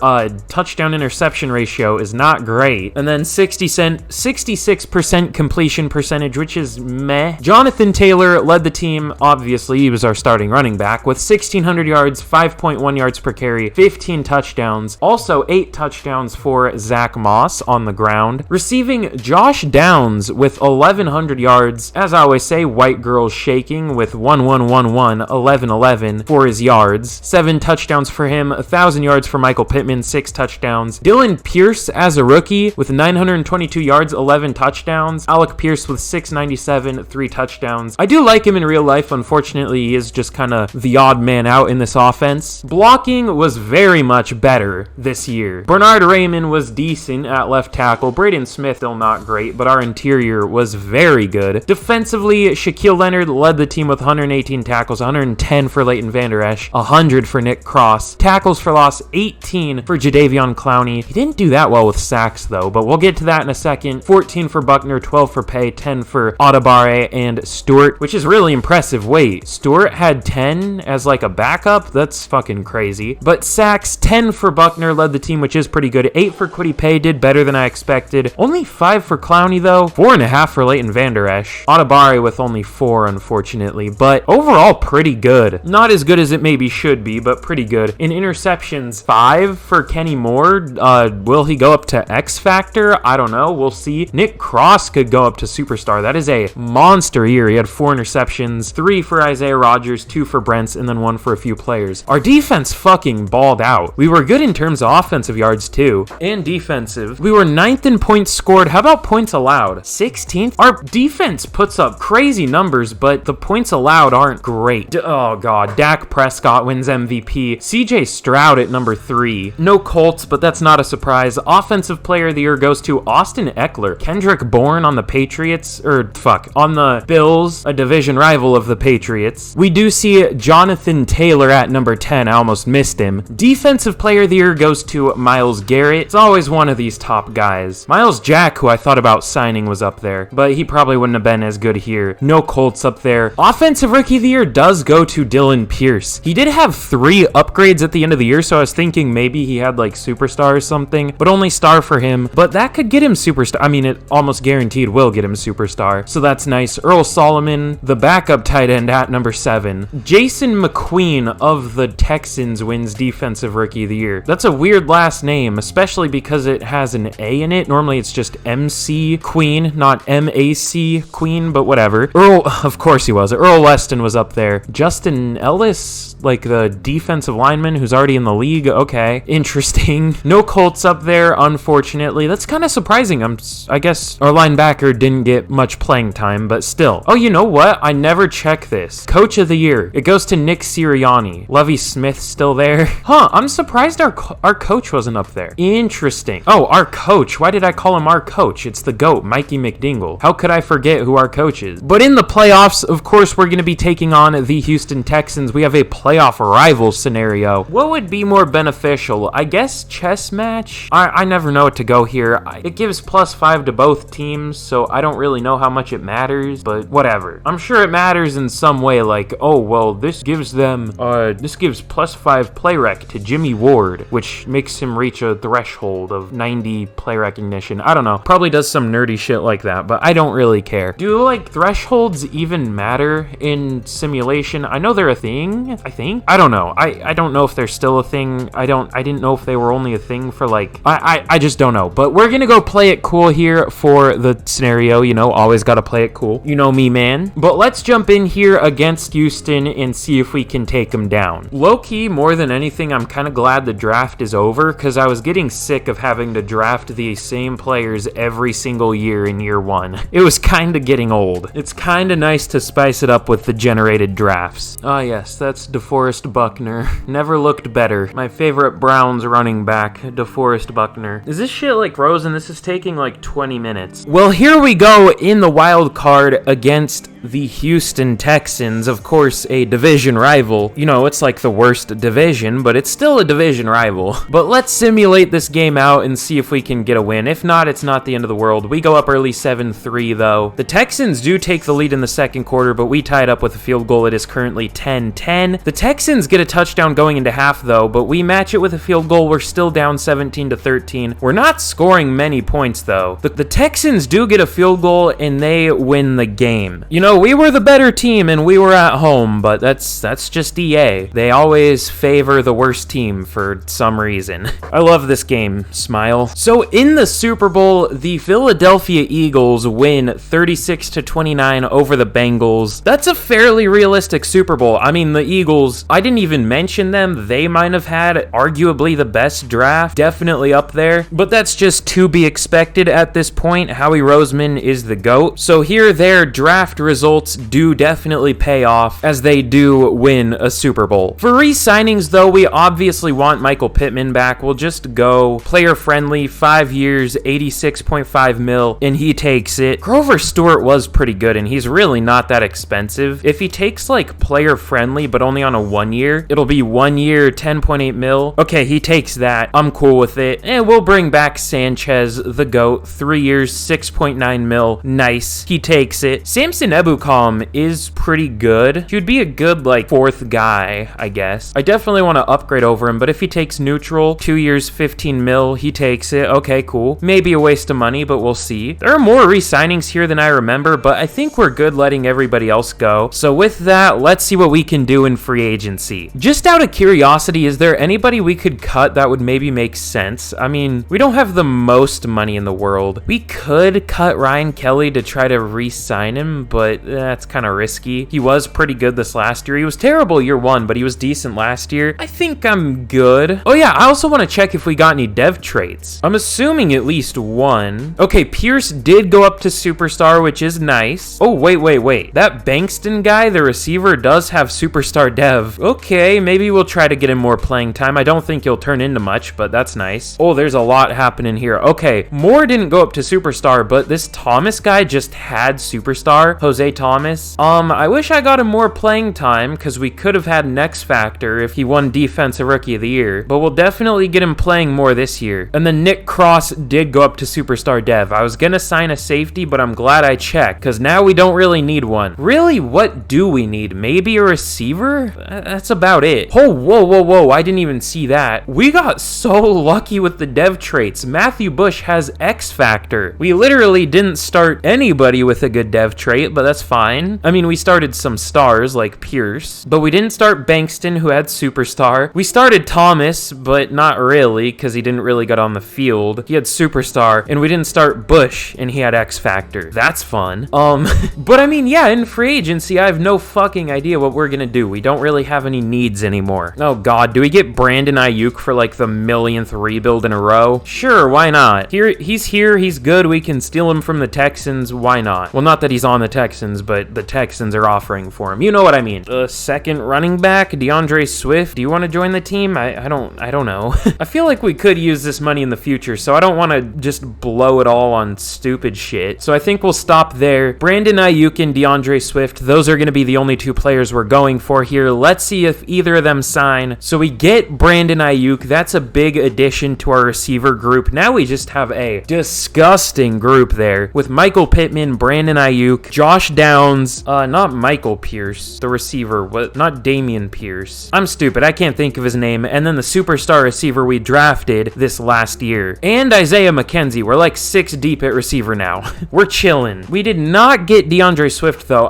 touchdown interception ratio is not great. And then 66% completion percentage, which is meh. Jonathan Taylor led the team. Obviously, he was our starting running back with 1,600 yards, 5.1 yards per carry, 15 touchdowns. Also, 8 touchdowns for Zach Moss on the ground. Receiving, Josh Downs with 1,100 yards. As I always say, white girls shaking with 1111 for his yards. 7 touchdowns for him, 1,000 yards for Michael Pittman, 6 touchdowns. Dylan Pierce as a rookie with 922 yards, 11 touchdowns. Alec Pierce with 697, 3 touchdowns. I do like him in real life. Unfortunately, he is just kind of the odd man out in this offense. Blocking was very much better this year. Bernard Raymond was decent at left tackle. Braden Smith still not great, but our interior was very good. Defensively, Shaquille Leonard led the team with 118 tackles, 110 for Leighton Vander Esch, 100 for Nick Cross. Tackles for loss, 18 for Jadeveon Clowney. He didn't do that well with sacks though, but we'll get to that in a second. 14 for Buckner, 12 for Pay, 10 for Audibare and Stewart, which is really impressive. Wait, Stewart had 10 as like a backup? That's fucking crazy. But sacks, 10 for Buckner led the team, which is pretty good. 8 for Kwity Paye, did better than I expected. Only 5 for Clowney though. 4.5 for Leighton Vander Esch. Audibare with only 4, unfortunately, but overall pretty good. Not as good as it maybe should be, but pretty good. In interceptions, 5 for Kenny Moore. Will he go up to X Factor? I don't know. We'll see. Nick Cross could go up to Superstar. That is a monster year. He had 4 interceptions, 3 for Isaiah Rodgers, 2 for Brents, and then 1 for a few players. Our defense fucking balled out. We were good in terms of offensive yards too, and defensive. We were 9th in points scored. How about points allowed? 16th? Our defense puts up crazy numbers, but the points allowed aren't great. Oh god. Dak Prescott wins MVP. CJ Stroud at number 3. No Colts, but that's not a surprise. Offensive player of the year goes to Austin Eckler. Kendrick Bourne on the Patriots, on the Bills, a division rival of the Patriots. We do see Jonathan Taylor at number 10. I almost missed him. Defensive player of the year goes to Myles Garrett. It's always one of these top guys. Miles Jack, who I thought about signing, was up there, but he probably wouldn't have been as good here. No Colts up there. Offensive rookie of the year does go to Dylan Pierce. He did have 3 upgrades at the end of the year, so I was thinking maybe he had like superstar or something, but only star for him. But that could get him superstar. I mean, it almost guaranteed will get him superstar, so that's nice. Earl Solomon, the backup tight end at number 7. Jason McQueen of the Texans wins Defensive Rookie of the Year. That's a weird last name, especially because it has an A in it. Normally it's just MC Queen, not MAC Queen, but whatever. Earl, of course he was. Earl Weston was up there. Justin Ellis, like the defensive lineman who's already in the league. Okay, interesting. No Colts up there, unfortunately. That's kind of surprising. I guess our linebacker didn't get much playing time, but still. Oh, you know what? I never check this. Coach of the Year. It goes to Nick Sirianni. Lovie Smith still there. Huh, I'm surprised our coach wasn't up there. Interesting. Oh, our coach. Why did I call him our coach? It's the GOAT, Mikey McDingle. How could I forget who our coach is? But in the playoffs, of course, we're going to be taking on the Houston Texans. We have a playoff rival scenario. What would be more beneficial? I guess chess match? I never know what to go here. It gives +5 to both teams, so I don't really know how much it matters, but whatever. I'm sure it matters in some way, like, oh, well, this gives +5 play rec to Jimmy Ward, which makes him reach a threshold of 90 play recognition. I don't know. Probably does some nerdy shit like that, but I don't really care. Do, like, thresholds even matter in simulation? I know they're a thing, I think. I don't know. I don't know if they're still a thing. I didn't know if they were only a thing for, like, I just don't know. But we're gonna go play it cool here for the scenario, you know, always gotta play it cool. You know me, man. But let's jump in here against Houston and see if we can take them down. Low-key, more than anything, I'm kind of glad the draft is over, because I was getting sick of having to draft the same players every single year in year 1. It was kind of getting old. It's kind of nice to spice it up with the generated drafts. Ah, yes, that's DeForest Buckner. Never looked better. My favorite Browns running back, DeForest Buckner. Is this shit like frozen? This is taking like 20 minutes. Well, here we go in the wild card against the Houston Texans, of course, a division rival. You know, it's like the worst division, but it's still a division rival. But let's simulate this game out and see if we can get a win. If not, it's not the end of the world. We go up early 7-3, though. The Texans do take the lead in the second quarter, but we tied up with a field goal. It is currently 10-10. The Texans get a touchdown going into half, though, but we match it with a field goal. We're still down 17-13. We're not scoring many points, though. The Texans do get a field goal, and they win the game. You know, we were the better team and we were at home, but that's just EA. They always favor the worst team for some reason. I love this game, smile. So in the Super Bowl, the Philadelphia Eagles win 36-29 over the Bengals. That's a fairly realistic Super Bowl. I mean, the Eagles, I didn't even mention them. They might have had arguably the best draft, definitely up there, but that's just to be expected at this point. Howie Roseman is the GOAT. So here their draft results do definitely pay off as they do win a Super Bowl. For re-signings, though, we obviously want Michael Pittman back. We'll just go player friendly, 5 years, 86.5 mil, and he takes it. Grover Stewart was pretty good, and he's really not that expensive. If he takes like player friendly, but only on a 1 year, it'll be 1 year, 10.8 mil. Okay, he takes that. I'm cool with it. And we'll bring back Sanchez, the GOAT, 3 years, 6.9 mil. Nice. He takes it. Samson Ebukam is pretty good. He would be a good, like, 4th guy, I guess. I definitely want to upgrade over him, but if he takes neutral, 2 years, 15 mil, he takes it. Okay, cool. Maybe a waste of money, but we'll see. There are more re-signings here than I remember, but I think we're good letting everybody else go. So with that, let's see what we can do in free agency. Just out of curiosity, is there anybody we could cut that would maybe make sense? I mean, we don't have the most money in the world. We could cut Ryan Kelly to try to re-sign him, but that's kind of risky. He was pretty good this last year. He was terrible year 1, but he was decent last year. I think I'm good. Oh yeah, I also want to check if we got any dev traits. I'm assuming at least one. Okay, Pierce did go up to superstar, which is nice. Oh, wait. That Bankston guy, the receiver, does have superstar dev. Okay, maybe we'll try to get him more playing time. I don't think he'll turn into much, but that's nice. Oh, there's a lot happening here. Okay, Moore didn't go up to superstar, but this Thomas guy just had superstar. Jose Thomas. I wish I got him more playing time, because we could have had an X Factor if he won Defensive Rookie of the Year, but we'll definitely get him playing more this year. And then Nick Cross did go up to superstar dev. I was gonna sign a safety, but I'm glad I checked, because now we don't really need one. Really, what do we need? Maybe a receiver? That's about it. Oh, whoa, I didn't even see that. We got so lucky with the dev traits. Matthew Bush has X Factor. We literally didn't start anybody with a good dev trait, but that's fine. I mean, we started some stars like Pierce, but we didn't start Bankston, who had Superstar. We started Thomas, but not really, because he didn't really get on the field. He had Superstar, and we didn't start Bush, and he had X Factor. That's fun. But I mean, yeah, in free agency, I have no fucking idea what we're gonna do. We don't really have any needs anymore. Oh god, do we get Brandon Ayuk for like the millionth rebuild in a row? Sure, why not? He's here, he's good, we can steal him from the Texans, why not? Well, not that he's on the Texans, but the Texans are offering for him. You know what I mean. Second running back, DeAndre Swift, do you want to join the team? I don't know. I feel like we could use this money in the future, so I don't want to just blow it all on stupid shit. So I think we'll stop there. Brandon Ayuk and DeAndre Swift, those are going to be the only two players we're going for here. Let's see if either of them sign. So we get Brandon Ayuk. That's a big addition to our receiver group. Now we just have a disgusting group there with Michael Pittman, Brandon Ayuk, Josh Downs, not Michael Pierce, the receiver, not Damian Pierce. I'm stupid. I can't think of his name. And then the superstar receiver we drafted this last year. And Isaiah McKenzie. We're like 6 deep at receiver now. We're chilling. We did not get DeAndre Swift though.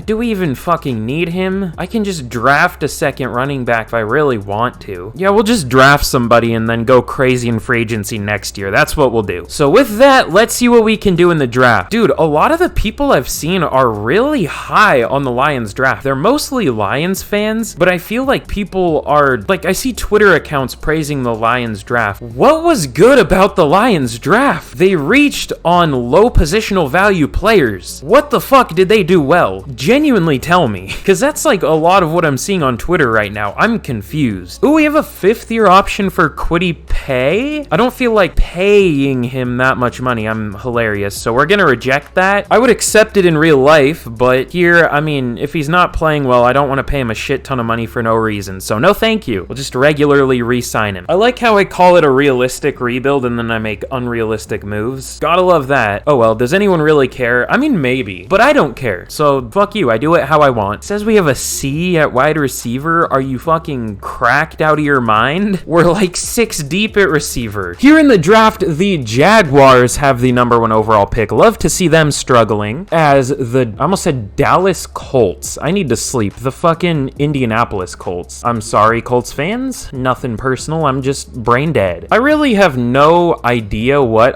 Do we even fucking need him? I can just draft a second running back if I really want to. Yeah, we'll just draft somebody and then go crazy in free agency next year. That's what we'll do. So with that, let's see what we can do in the draft. Dude, a lot of the people I've seen are really high on the Lions draft. They're mostly Lions fans, but I feel like people are, like, I see Twitter accounts praising the Lions draft. What was good about the Lions draft? They reached on low positional value players. What the fuck did they do well? Genuinely tell me, because that's like a lot of what I'm seeing on Twitter right now. I'm confused. Ooh, we have a 5th-year option for Kwity Paye? I don't feel like paying him that much money. I'm hilarious, so we're gonna reject that. I would accept it in real life, but here, I mean, if he's not playing well, I don't want to pay him a shit ton of money for no reason, so no thank you. We'll just regularly re-sign him. I like how I call it a realistic rebuild and then I make unrealistic moves. Gotta love that. Oh well, does anyone really care? I mean, maybe, but I don't care, so fuck you. I do it how I want. It says we have a C at wide receiver. Are you fucking cracked out of your mind? We're like 6 deep at receiver. Here in the draft, the Jaguars have the #1 overall pick. Love to see them struggling as the, I almost said Dallas Colts. I need to sleep. The fucking Indianapolis Colts. I'm sorry, Colts fans. Nothing personal. I'm just brain dead. I really have no idea what,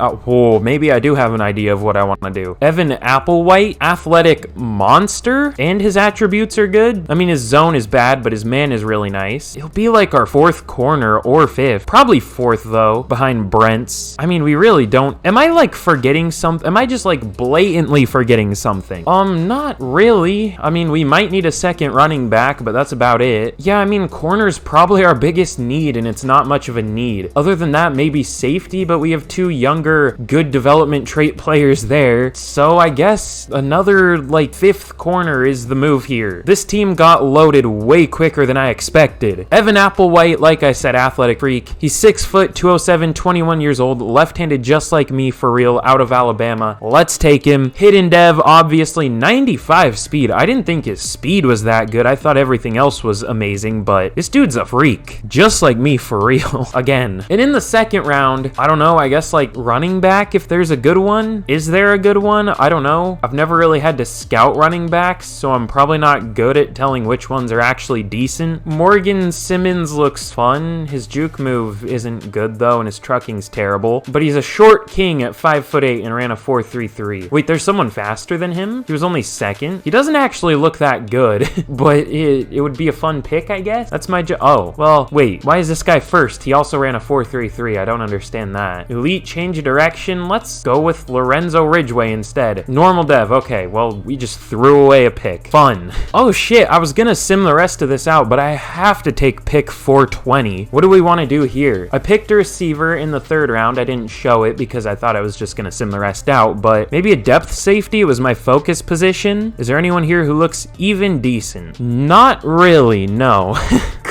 maybe I do have an idea of what I want to do. Evan Applewhite, athletic monster, and his attributes are good. I mean, his zone is bad, but his man is really nice. He'll be like our 4th corner or 5th. Probably 4th though, behind Brent's. I mean, we really don't. Am I like forgetting something? Am I just like blatantly forgetting something? Not really. I mean, we might need a second running back, but that's about it. Yeah, I mean, corner's probably our biggest need, and it's not much of a need. Other than that, maybe safety, but we have 2 younger, good development trait players there. So I guess another like 5th corner is the move here. This team got loaded way quicker than I expected. Evan Applewhite, like I said, athletic freak. He's 6 foot, 207, 21 years old, left-handed just like me for real, out of Alabama. Let's take him. Hidden dev, obviously, 95 speed. I didn't think his speed was that good. I thought everything else was amazing, but this dude's a freak. Just like me for real. Again. And in the 2nd round, I don't know, I guess like running back if there's a good one. Is there a good one? I don't know. I've never really had to scout running backs, so I'm probably not good at telling which ones are actually decent. Morgan Simmons looks fun. His juke move isn't good though, and his trucking's terrible. But he's a short king at 5'8" and ran a 4.33. Wait, there's someone faster than him? He was only 2nd. He doesn't actually look that good, but it would be a fun pick, I guess. That's my oh, well, wait. Why is this guy 1st? He also ran a 4.33. I don't understand that. Elite change of direction. Let's go with Lorenzo Ridgeway instead. Normal dev. Okay, well, we just threw away a pick. Fun. Oh shit, I was gonna sim the rest of this out, but I have to take pick 420. What do we want to do here? I picked a receiver in the 3rd round. I didn't show it because I thought I was just gonna sim the rest out, but maybe a depth safety was my focus position. Is there anyone here who looks even decent? Not really, no.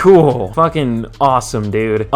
Cool. Fucking awesome, dude.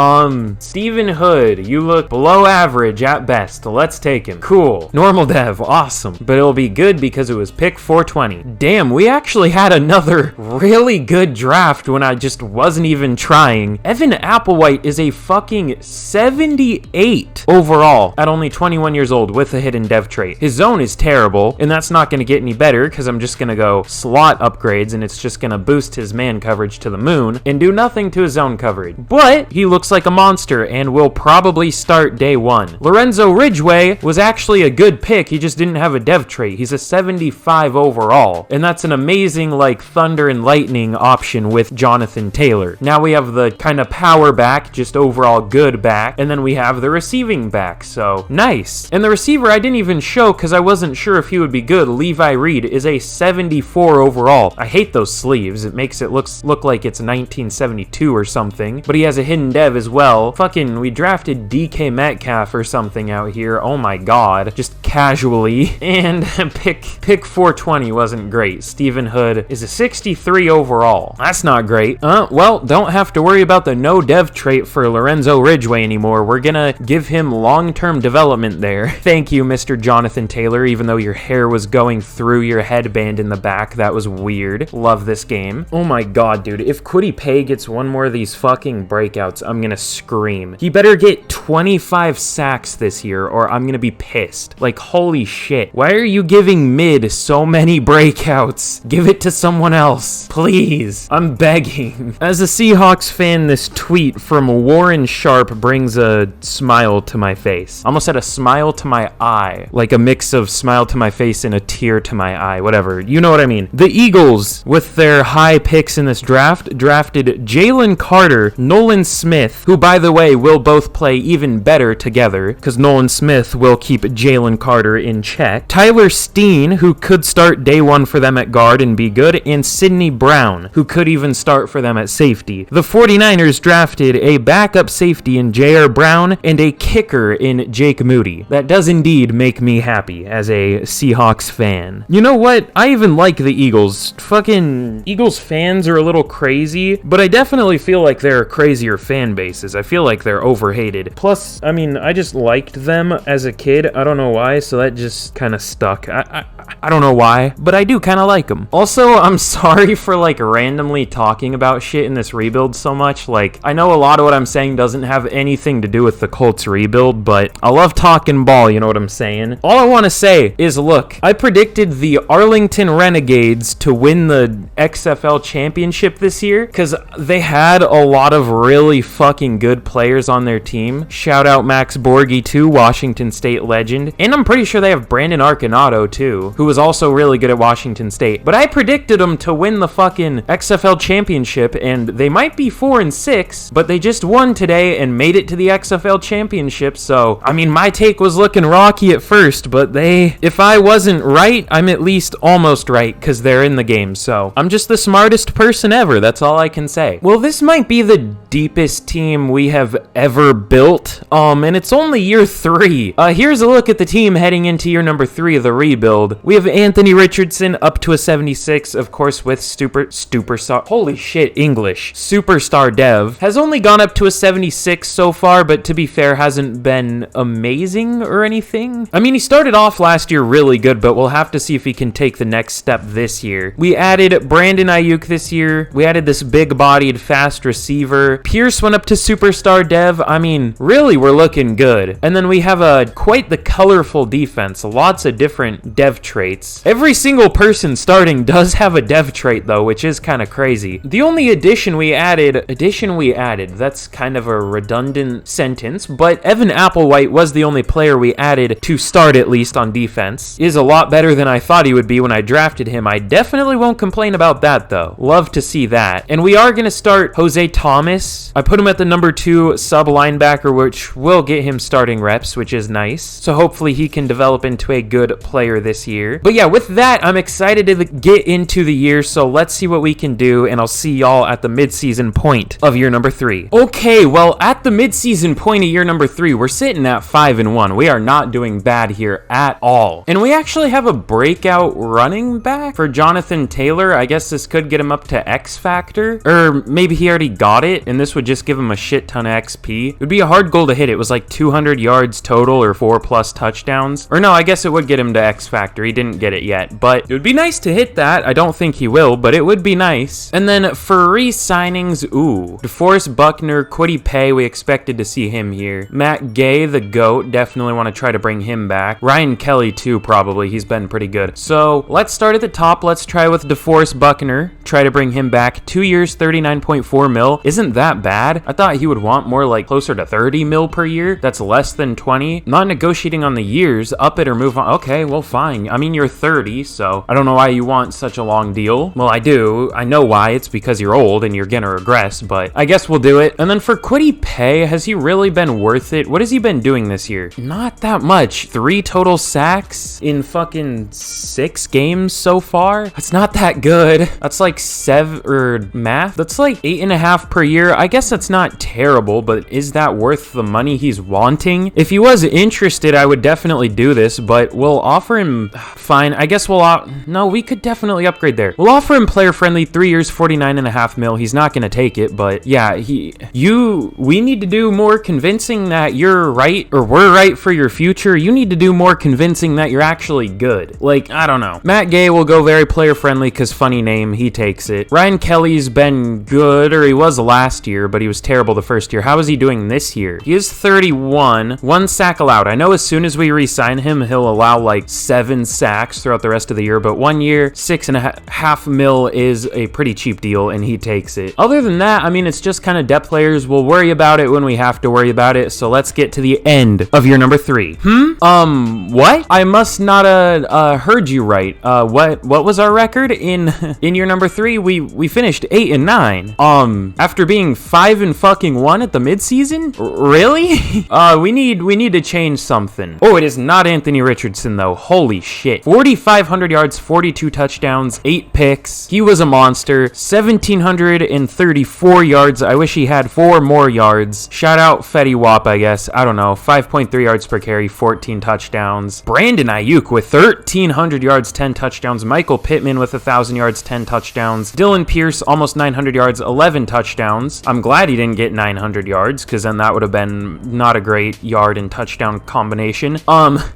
Stephen Hood, you look below average at best. Let's take him. Cool. Normal dev, awesome. But it'll be good because it was pick 420. Damn, we actually had another really good draft when I just wasn't even trying. Evan Applewhite is a fucking 78 overall at only 21 years old with a hidden dev trait. His zone is terrible, and that's not going to get any better because I'm just going to go slot upgrades, and it's just going to boost his man coverage to the moon and do nothing to his zone coverage. But he looks like a monster and will probably start day one. Lorenzo Ridgway was actually a good pick. He just didn't have a dev trait. He's a 75 overall, and that's an amazing like thunder and lightning option with Jonathan Taylor. Now we have the kind of power back, just overall good back, and then we have the receiving back, so nice. And the receiver I didn't even show because I wasn't sure if he would be good. Levi Reed is a 74 overall. I hate those sleeves. It makes it look like it's 1972 or something, but he has a hidden dev as well. Fucking, we drafted DK Metcalf or something out here. Oh my god, just casually. And pick 420 wasn't great. Stephen Hood is a 63 overall. That's not great. Well, don't have to worry about the no dev trait for Lorenzo Ridgway anymore. We're gonna give him long-term development there. Thank you, Mr. Jonathan Taylor, even though your hair was going through your headband in the back. That was weird. Love this game. Oh my god, dude. If Kwity Paye gets one more of these fucking breakouts, I'm gonna scream. He better get 25 sacks this year or I'm gonna be pissed. Like, holy shit. Why are you giving mid so many breakouts? Give it to someone else, please. I'm begging. As a Seahawks fan, this tweet from Warren Sharp brings a smile to my face. Almost had a smile to my eye. Like a mix of smile to my face and a tear to my eye. Whatever. You know what I mean. The Eagles, with their high picks in this draft, drafted Jalen Carter, Nolan Smith, who, by the way, will both play even better together, because Nolan Smith will keep Jalen Carter in check. Tyler Steen, who could start day one for them at guard and be good, and Sidney Brown, who could even start for them at safety. The 49ers drafted a backup safety in J.R. Brown and a kicker in Jake Moody. That does indeed make me happy as a Seahawks fan. You know what? I even like the Eagles. Fucking Eagles fans are a little crazy, but I definitely feel like there are crazier fan bases. I feel like they're overhated. Plus, I mean, I just liked them as a kid. I don't know why, so that just kind of stuck. I don't know why, but I do kind of like them. Also, I'm sorry for like randomly talking about shit in this rebuild so much. Like, I know a lot of what I'm saying doesn't have anything to do with the Colts rebuild, but I love talking ball, you know what I'm saying? All I want to say is, look, I predicted the Arlington Renegades to win the XFL championship this year because they had a lot of really fucking good players on their team. Shout out Max Borghi too, Washington State legend. And I'm pretty sure they have Brandon Arconato too, who was also really good at Washington State. But I predicted them to win the fucking XFL championship, and they might be 4-6, but they just won today and made it to the XFL championship. So, I mean, my take was looking rocky at first, but if I wasn't right, I'm at least almost right because they're in the game. So, I'm just the smartest person ever. That's all I can say. Well, this might be the deepest team we have ever built, and it's only year 3. Here's a look at the team heading into year number 3 of the rebuild. We have Anthony Richardson up to a 76, of course, with superstar. Holy shit, English. Superstar dev has only gone up to a 76 so far, but to be fair, hasn't been amazing or anything. I mean, he started off last year really good, but we'll have to see if he can take the next step this year. We added Brandon Ayuk this year. We added this big-bodied, fast receiver. Pierce went up to superstar dev. I mean, really, we're looking good. And then we have quite the colorful defense. Lots of different dev traits. Every single person starting does have a dev trait, though, which is kind of crazy. The only addition we added, that's kind of a redundant sentence, but Evan Applewhite was the only player we added to start, at least on defense. Is a lot better than I thought he would be when I drafted him. I definitely won't complain about that, though. Love to see that. And we are going to start Jose Thomas nice. I put him at the number 2 sub linebacker, which will get him starting reps, which is nice. So hopefully he can develop into a good player this year. But yeah, with that, I'm excited to get into the year. So let's see what we can do, and I'll see y'all at the midseason point of year number 3. Okay, well, at the midseason point of year number 3, we're sitting at 5-1. We are not doing bad here at all. And we actually have a breakout running back for Jonathan Taylor. I guess this could get him up to X Factor, or maybe he already got it, and this would just give him a shit ton of XP. It would be a hard goal to hit. It was like 200 yards total or 4+ touchdowns. Or no, I guess it would get him to X Factor. He didn't get it yet, but it would be nice to hit that. I don't think he will, but it would be nice. And then for re-signings, DeForest Buckner, Kwity Paye, we expected to see him here. Matt Gay, the GOAT, definitely want to try to bring him back. Ryan Kelly too, probably. He's been pretty good. So let's start at the top. Let's try with DeForest Buckner. Try to bring him back. 2 years, 39.4 mil. Isn't that bad? I thought he would want more like closer to 30 mil per year. That's less than 20. Not negotiating on the years. Up it or move on. Okay, well, fine. I mean, you're 30, so I don't know why you want such a long deal. Well, I do. I know why. It's because you're old and you're gonna regress, but I guess we'll do it. And then for Kwity Paye, has he really been worth it? What has he been doing this year? Not that much. 3 total sacks in fucking 6 games so far. That's not that good. That's like 7 or math. That's like 8.5 per year. I guess that's not terrible, but is that worth the money he's wanting? If he was interested, I would definitely do this, but we'll offer him, fine. I guess we'll, no, we could definitely upgrade there. We'll offer him player friendly, 3 years, 49.5 mil. He's not going to take it, but yeah, we need to do more convincing that you're right, or we're right for your future. You need to do more convincing that you're actually good. Like, I don't know. Matt Gay will go very player friendly because funny name, he takes it. Ryan Kelly's been good, or he was last year, but he was terrible the first year. How is he doing this year? He is 31, 1 sack allowed. I know as soon as we re-sign him, he'll allow like 7 sacks throughout the rest of the year, but 1 year, 6.5 mil is a pretty cheap deal, and he takes it. Other than that, I mean, it's just kind of depth players. We'll worry about it when we have to worry about it, so let's get to the end of year number 3. What? I must not heard you right. What was our record in year number 3? We finished 8-9. After being 5-1 at the midseason? Really? we need to change something. Oh, it is not Anthony Richardson though. Holy shit. 4,500 yards, 42 touchdowns, 8 picks. He was a monster. 1,734 yards. I wish he had 4 more yards. Shout out Fetty Wap, I guess. I don't know. 5.3 yards per carry, 14 touchdowns. Brandon Ayuk with 1,300 yards, 10 touchdowns. Michael Pittman with 1,000 yards, 10 touchdowns. Dylan Pierce, almost 900 yards, 11 touchdowns. I'm glad he didn't get 900 yards, because then that would have been not a great yard and touchdown combination.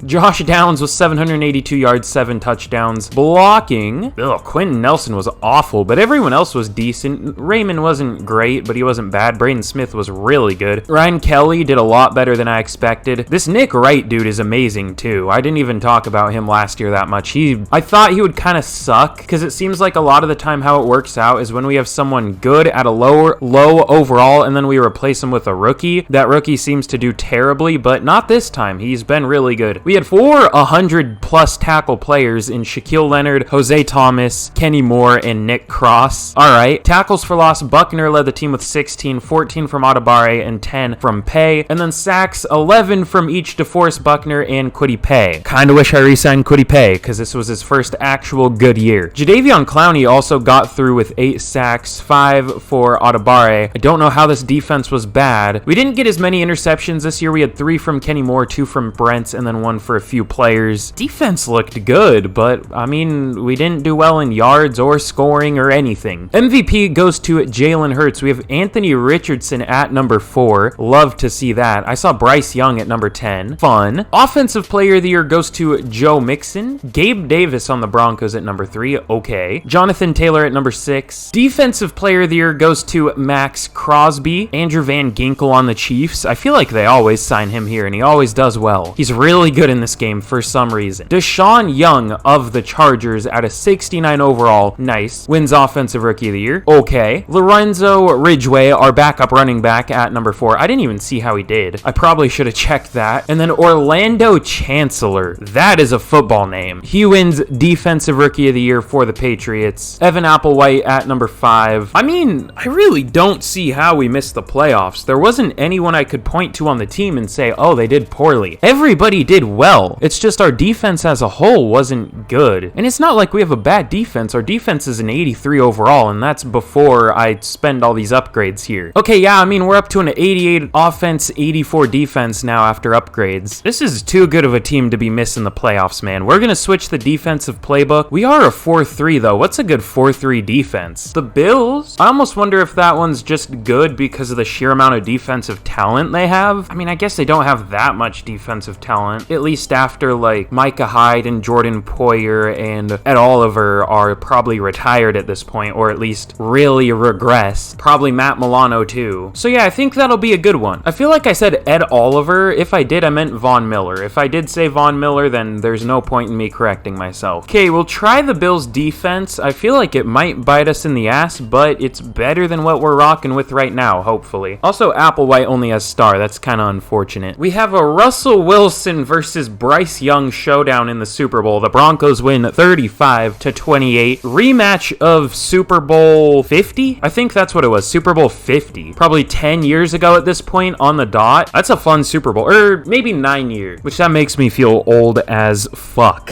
Josh Downs was 782 yards, 7 touchdowns. Blocking. Quentin Nelson was awful, but everyone else was decent. Raymond wasn't great, but he wasn't bad. Braden Smith was really good. Ryan Kelly did a lot better than I expected. This Nick Wright dude is amazing too. I didn't even talk about him last year that much. I thought he would kind of suck, because it seems like a lot of the time how it works out is when we have someone good at a low overall, and then we replace him with a rookie. That rookie seems to do terribly, but not this time. He's been really good. We had 4 100+ tackle players in Shaquille Leonard, Jose Thomas, Kenny Moore, and Nick Cross. All right. Tackles for loss, Buckner led the team with 16, 14 from Atabare, and 10 from Paye. And then sacks, 11 from each DeForest Buckner and Kwity Paye. Kind of wish I re-signed Kwity Paye, because this was his first actual good year. Jadeveon Clowney also got through with 8 sacks, 5 for Atabare. I don't know how this defense was bad. We didn't get as many interceptions this year. We had 3 from Kenny Moore, 2 from Brent, and then 1 for a few players. Defense looked good, but I mean, we didn't do well in yards or scoring or anything. MVP goes to Jalen Hurts. We have Anthony Richardson at number 4. Love to see that. I saw Bryce Young at number 10. Fun. Offensive player of the year goes to Joe Mixon. Gabe Davis on the Broncos at number 3. Okay. Jonathan Taylor at number 6. Defensive player of the year goes to Max Crosby. Andrew Van Ginkel on the Chiefs. I feel like they always sign him here, and he always does well. He's really good in this game for some reason. Deshaun Young of the Chargers at a 69 overall. Nice. Wins Offensive Rookie of the Year. Okay. Lorenzo Ridgeway, our backup running back at number 4. I didn't even see how he did. I probably should have checked that. And then Orlando Chancellor. That is a football name. He wins Defensive Rookie of the Year for the Patriots. Evan Applewhite at number 5. I mean, I really don't don't see how we missed the playoffs. There wasn't anyone I could point to on the team and say, oh, they did poorly. Everybody did well. It's just our defense as a whole wasn't good. And it's not like we have a bad defense. Our defense is an 83 overall, and that's before I spend all these upgrades here. Okay, yeah, I mean, we're up to an 88 offense, 84 defense now after upgrades. This is too good of a team to be missing the playoffs, man. We're gonna switch the defensive playbook. We are a 4-3, though. What's a good 4-3 defense? The Bills? I almost wonder if that one's just good because of the sheer amount of defensive talent they have. I mean, I guess they don't have that much defensive talent, at least after, like, Micah Hyde and Jordan Poyer and Ed Oliver are probably retired at this point, or at least really regress. Probably Matt Milano, too. So yeah, I think that'll be a good one. I feel like I said Ed Oliver. If I did, I meant Von Miller. If I did say Von Miller, then there's no point in me correcting myself. Okay, we'll try the Bills defense. I feel like it might bite us in the ass, but it's better than what we're rocking with right now, hopefully. Also, Applewhite only has star. That's kind of unfortunate. We have a Russell Wilson versus Bryce Young showdown in the Super Bowl. The Broncos win 35-28. Rematch of Super Bowl 50? I think that's what it was. Super Bowl 50. Probably 10 years ago at this point on the dot. That's a fun Super Bowl. Or maybe 9 years, which that makes me feel old as fuck.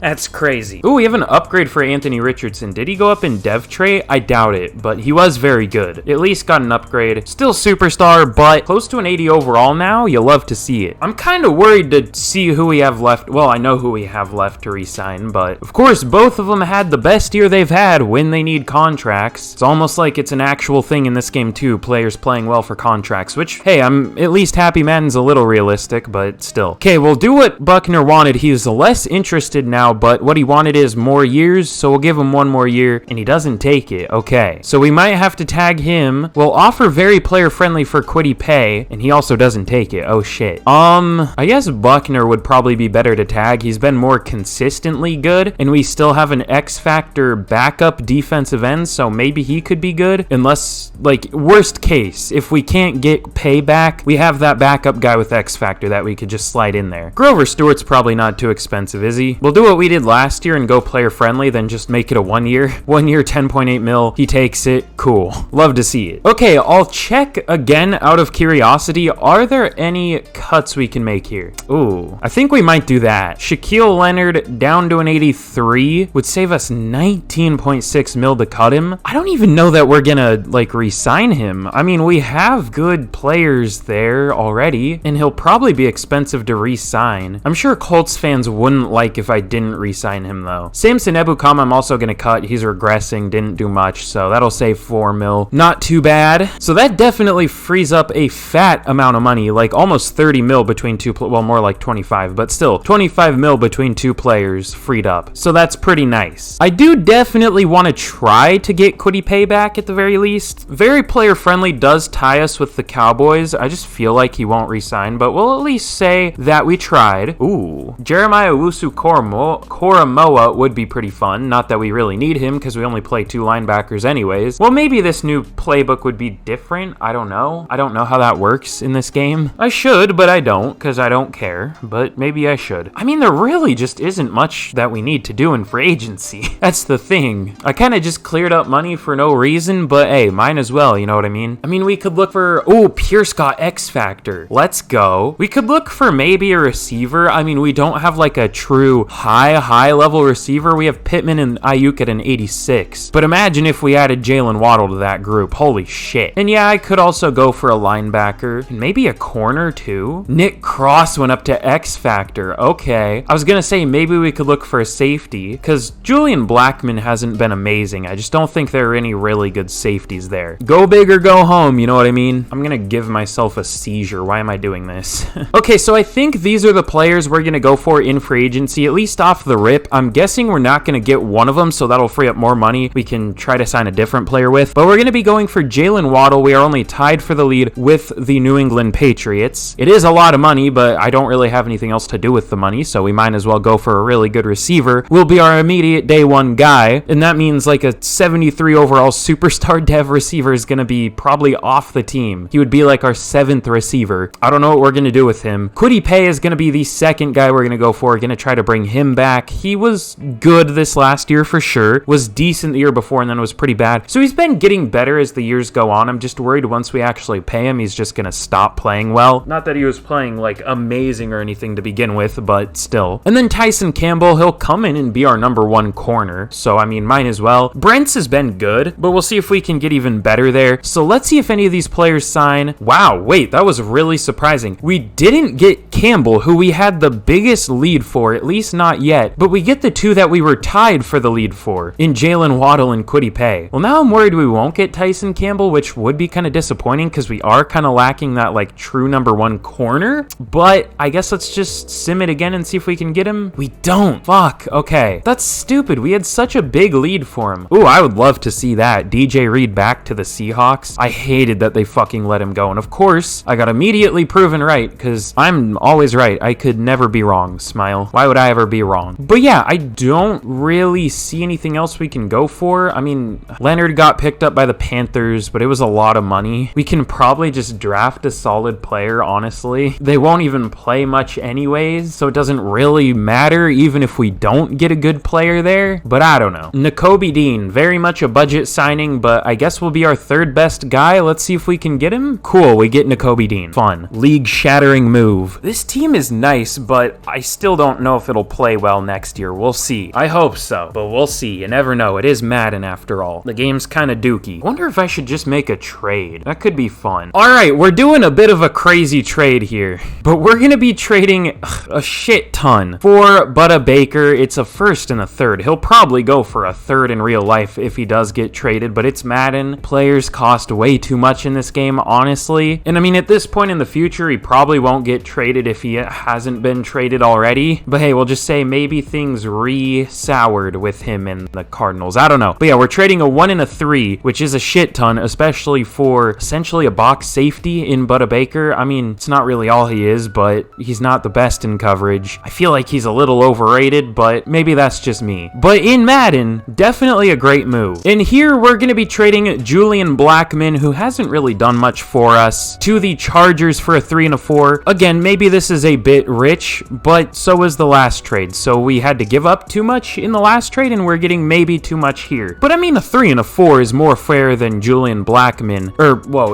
That's crazy. Ooh, we have an upgrade for Anthony Richardson. Did he go up in dev trait? I doubt it, but he was very good. At least got an upgrade. Still superstar, but close to an 80 overall now. You love to see it. I'm kind of worried to see who we have left. Well, I know who we have left to re-sign, but of course, both of them had the best year they've had when they need contracts. It's almost like it's an actual thing in this game too, players playing well for contracts, which, hey, I'm at least happy Madden's a little realistic, but still. Okay, we'll do what Buckner wanted. He's less interested now, but what he wanted is more years, so we'll give him one more year, and he doesn't take it. Okay, so we might have to tag him. We'll offer very player-friendly for Kwity Paye, and he also doesn't take it. Oh, shit. I guess Buckner would probably be better to tag. He's been more consistently good, and we still have an X-Factor backup defensive end, so maybe he could be good, unless, like, worst case, if we can't get Paye back, we have that backup guy with X-Factor that we could just slide in there. Grover Stewart's probably not too expensive, is he? We'll do what we did last year and go player-friendly, then just make it a 1 year. 1 year, 10.8 mil. He takes it. Cool. Love to see it. Okay, I'll check again out of curiosity. Are there any cuts we can make here? Ooh, I think we might do that. Shaquille Leonard down to an 83 would save us 19.6 mil to cut him. I don't even know that we're gonna, like, re-sign him. I mean, we have good players there already, and he'll probably be expensive to re-sign. I'm sure Colts fans wouldn't like if I didn't re-sign him, though. Samson Ebukam I'm also gonna cut. He's regressing, didn't do much, so that'll save 4 mil. Not too bad. So that definitely frees up a fat amount of money, like almost 30 mil between two, well, more like 25, but still, 25 mil between two players freed up. So that's pretty nice. I do definitely want to try to get Kwity Paye back at the very least. Very player-friendly does tie us with the Cowboys. I just feel like he won't re-sign, but we'll at least say that we tried. Ooh. Jeremiah Owusu-Koramoah would be pretty fun. Not that we really need him, because we only play 2 linebackers anyways. Well, maybe this new playbook would be different. I don't know. I don't know how that works in this game. I should, but I don't, because I don't care. But maybe I should. I mean, there really just isn't much that we need to do in free agency. That's the thing. I kind of just cleared up money for no reason, but hey, mine as well, you know what I mean? I mean, we could look for, oh, Pierce got X Factor. Let's go. We could look for maybe a receiver. I mean, we don't have like a true high level receiver. We have Pittman and Ayuk at an 86. But imagine if we added Jalen Waddle to that group. Holy shit. And yeah, I could also go for a linebacker and maybe a corner too. Nick Cross went up to X Factor. Okay. I was gonna say maybe we could look for a safety because Julian Blackmon hasn't been amazing. I just don't think there are any really good safeties there. Go big or go home, you know what I mean? I'm gonna give myself a seizure. Why am I doing this? Okay, so I think these are the players we're gonna go for in free agency, at least off the rip. I'm guessing we're not gonna get one of them, so that'll free up more money we can try to sign a different player with. But we're gonna be going for Jalen Waddle. We are only tied for the lead with the New England Patriots. It is a lot of money, but I don't really have anything else to do with the money, so we might as well go for a really good receiver. Will be our immediate day one guy, and that means like a 73 overall superstar dev receiver is gonna be probably off the team. He would be like our 7th receiver. I don't know what we're gonna do with him. Kwity Paye is gonna be the second guy we're gonna go for. We're gonna try to bring him back. He was good this last year for sure. Was decent the year before and then was pretty bad. So he's been getting better as the years go on, I'm just worried once we actually pay him, he's just gonna stop playing well. Not that he was playing like amazing or anything to begin with, but still. And then Tyson Campbell, he'll come in and be our number 1 corner, so I mean, might as well. Brent's has been good, but we'll see if we can get even better there. So let's see if any of these players sign. Wow, wait, that was really surprising. We didn't get Campbell, who we had the biggest lead for, at least not yet, but we get the 2 that we were tied for the lead for, in Jalen Waddle and Kwity Paye. Well, now I'm worried we won't get Tyson Campbell, which would be kind of disappointing because we are kind of lacking that like true number 1 corner, but I guess let's just sim it again and see if we can get him. We don't. Fuck. Okay. That's stupid. We had such a big lead for him. Ooh, I would love to see that. DJ Reed back to the Seahawks. I hated that they fucking let him go. And of course, I got immediately proven right because I'm always right. I could never be wrong, Smile. Why would I ever be wrong? But yeah, I don't really see anything else we can go for. I mean, Leonard got picked up by the Panthers, but it was a lot of money. We can probably just draft a solid player, honestly. They won't even play much anyways, so it doesn't really matter even if we don't get a good player there, but I don't know. Nakobe Dean, very much a budget signing, but I guess will be our 3rd best guy. Let's see if we can get him. Cool, we get Nakobe Dean. Fun. League-shattering move. This team is nice, but I still don't know if it'll play well next year. We'll see. I hope so, but we'll see. You never know. It is Madden after all. The game's kind of dookie. I wonder if I should just make a trade. That could be fun. All right, we're doing a bit of a crazy trade here, but we're going to be trading a shit ton for Budda Baker. It's a 1st and a 3rd. He'll probably go for a 3rd in real life if he does get traded, but it's Madden. Players cost way too much in this game, honestly. And I mean, at this point in the future, he probably won't get traded if he hasn't been traded already. But hey, we'll just say maybe things re-soured with him and the Cardinals. I don't know. But yeah, we're trading a 1 and a 3, which is a shit ton, especially for essentially a box safety in Budda Baker. I mean, it's not really all he is, but he's not the best in coverage. I feel like he's a little overrated, but maybe that's just me. But in Madden, definitely a great move. And here we're going to be trading Julian Blackmon, who hasn't really done much for us, to the Chargers for a 3 and a 4. Again, maybe this is a bit rich, but so was the last trade. So we had to give up too much in the last trade, and we're getting maybe too much here. But I mean, a 3 and a 4 is more fair than Julian Blackmon,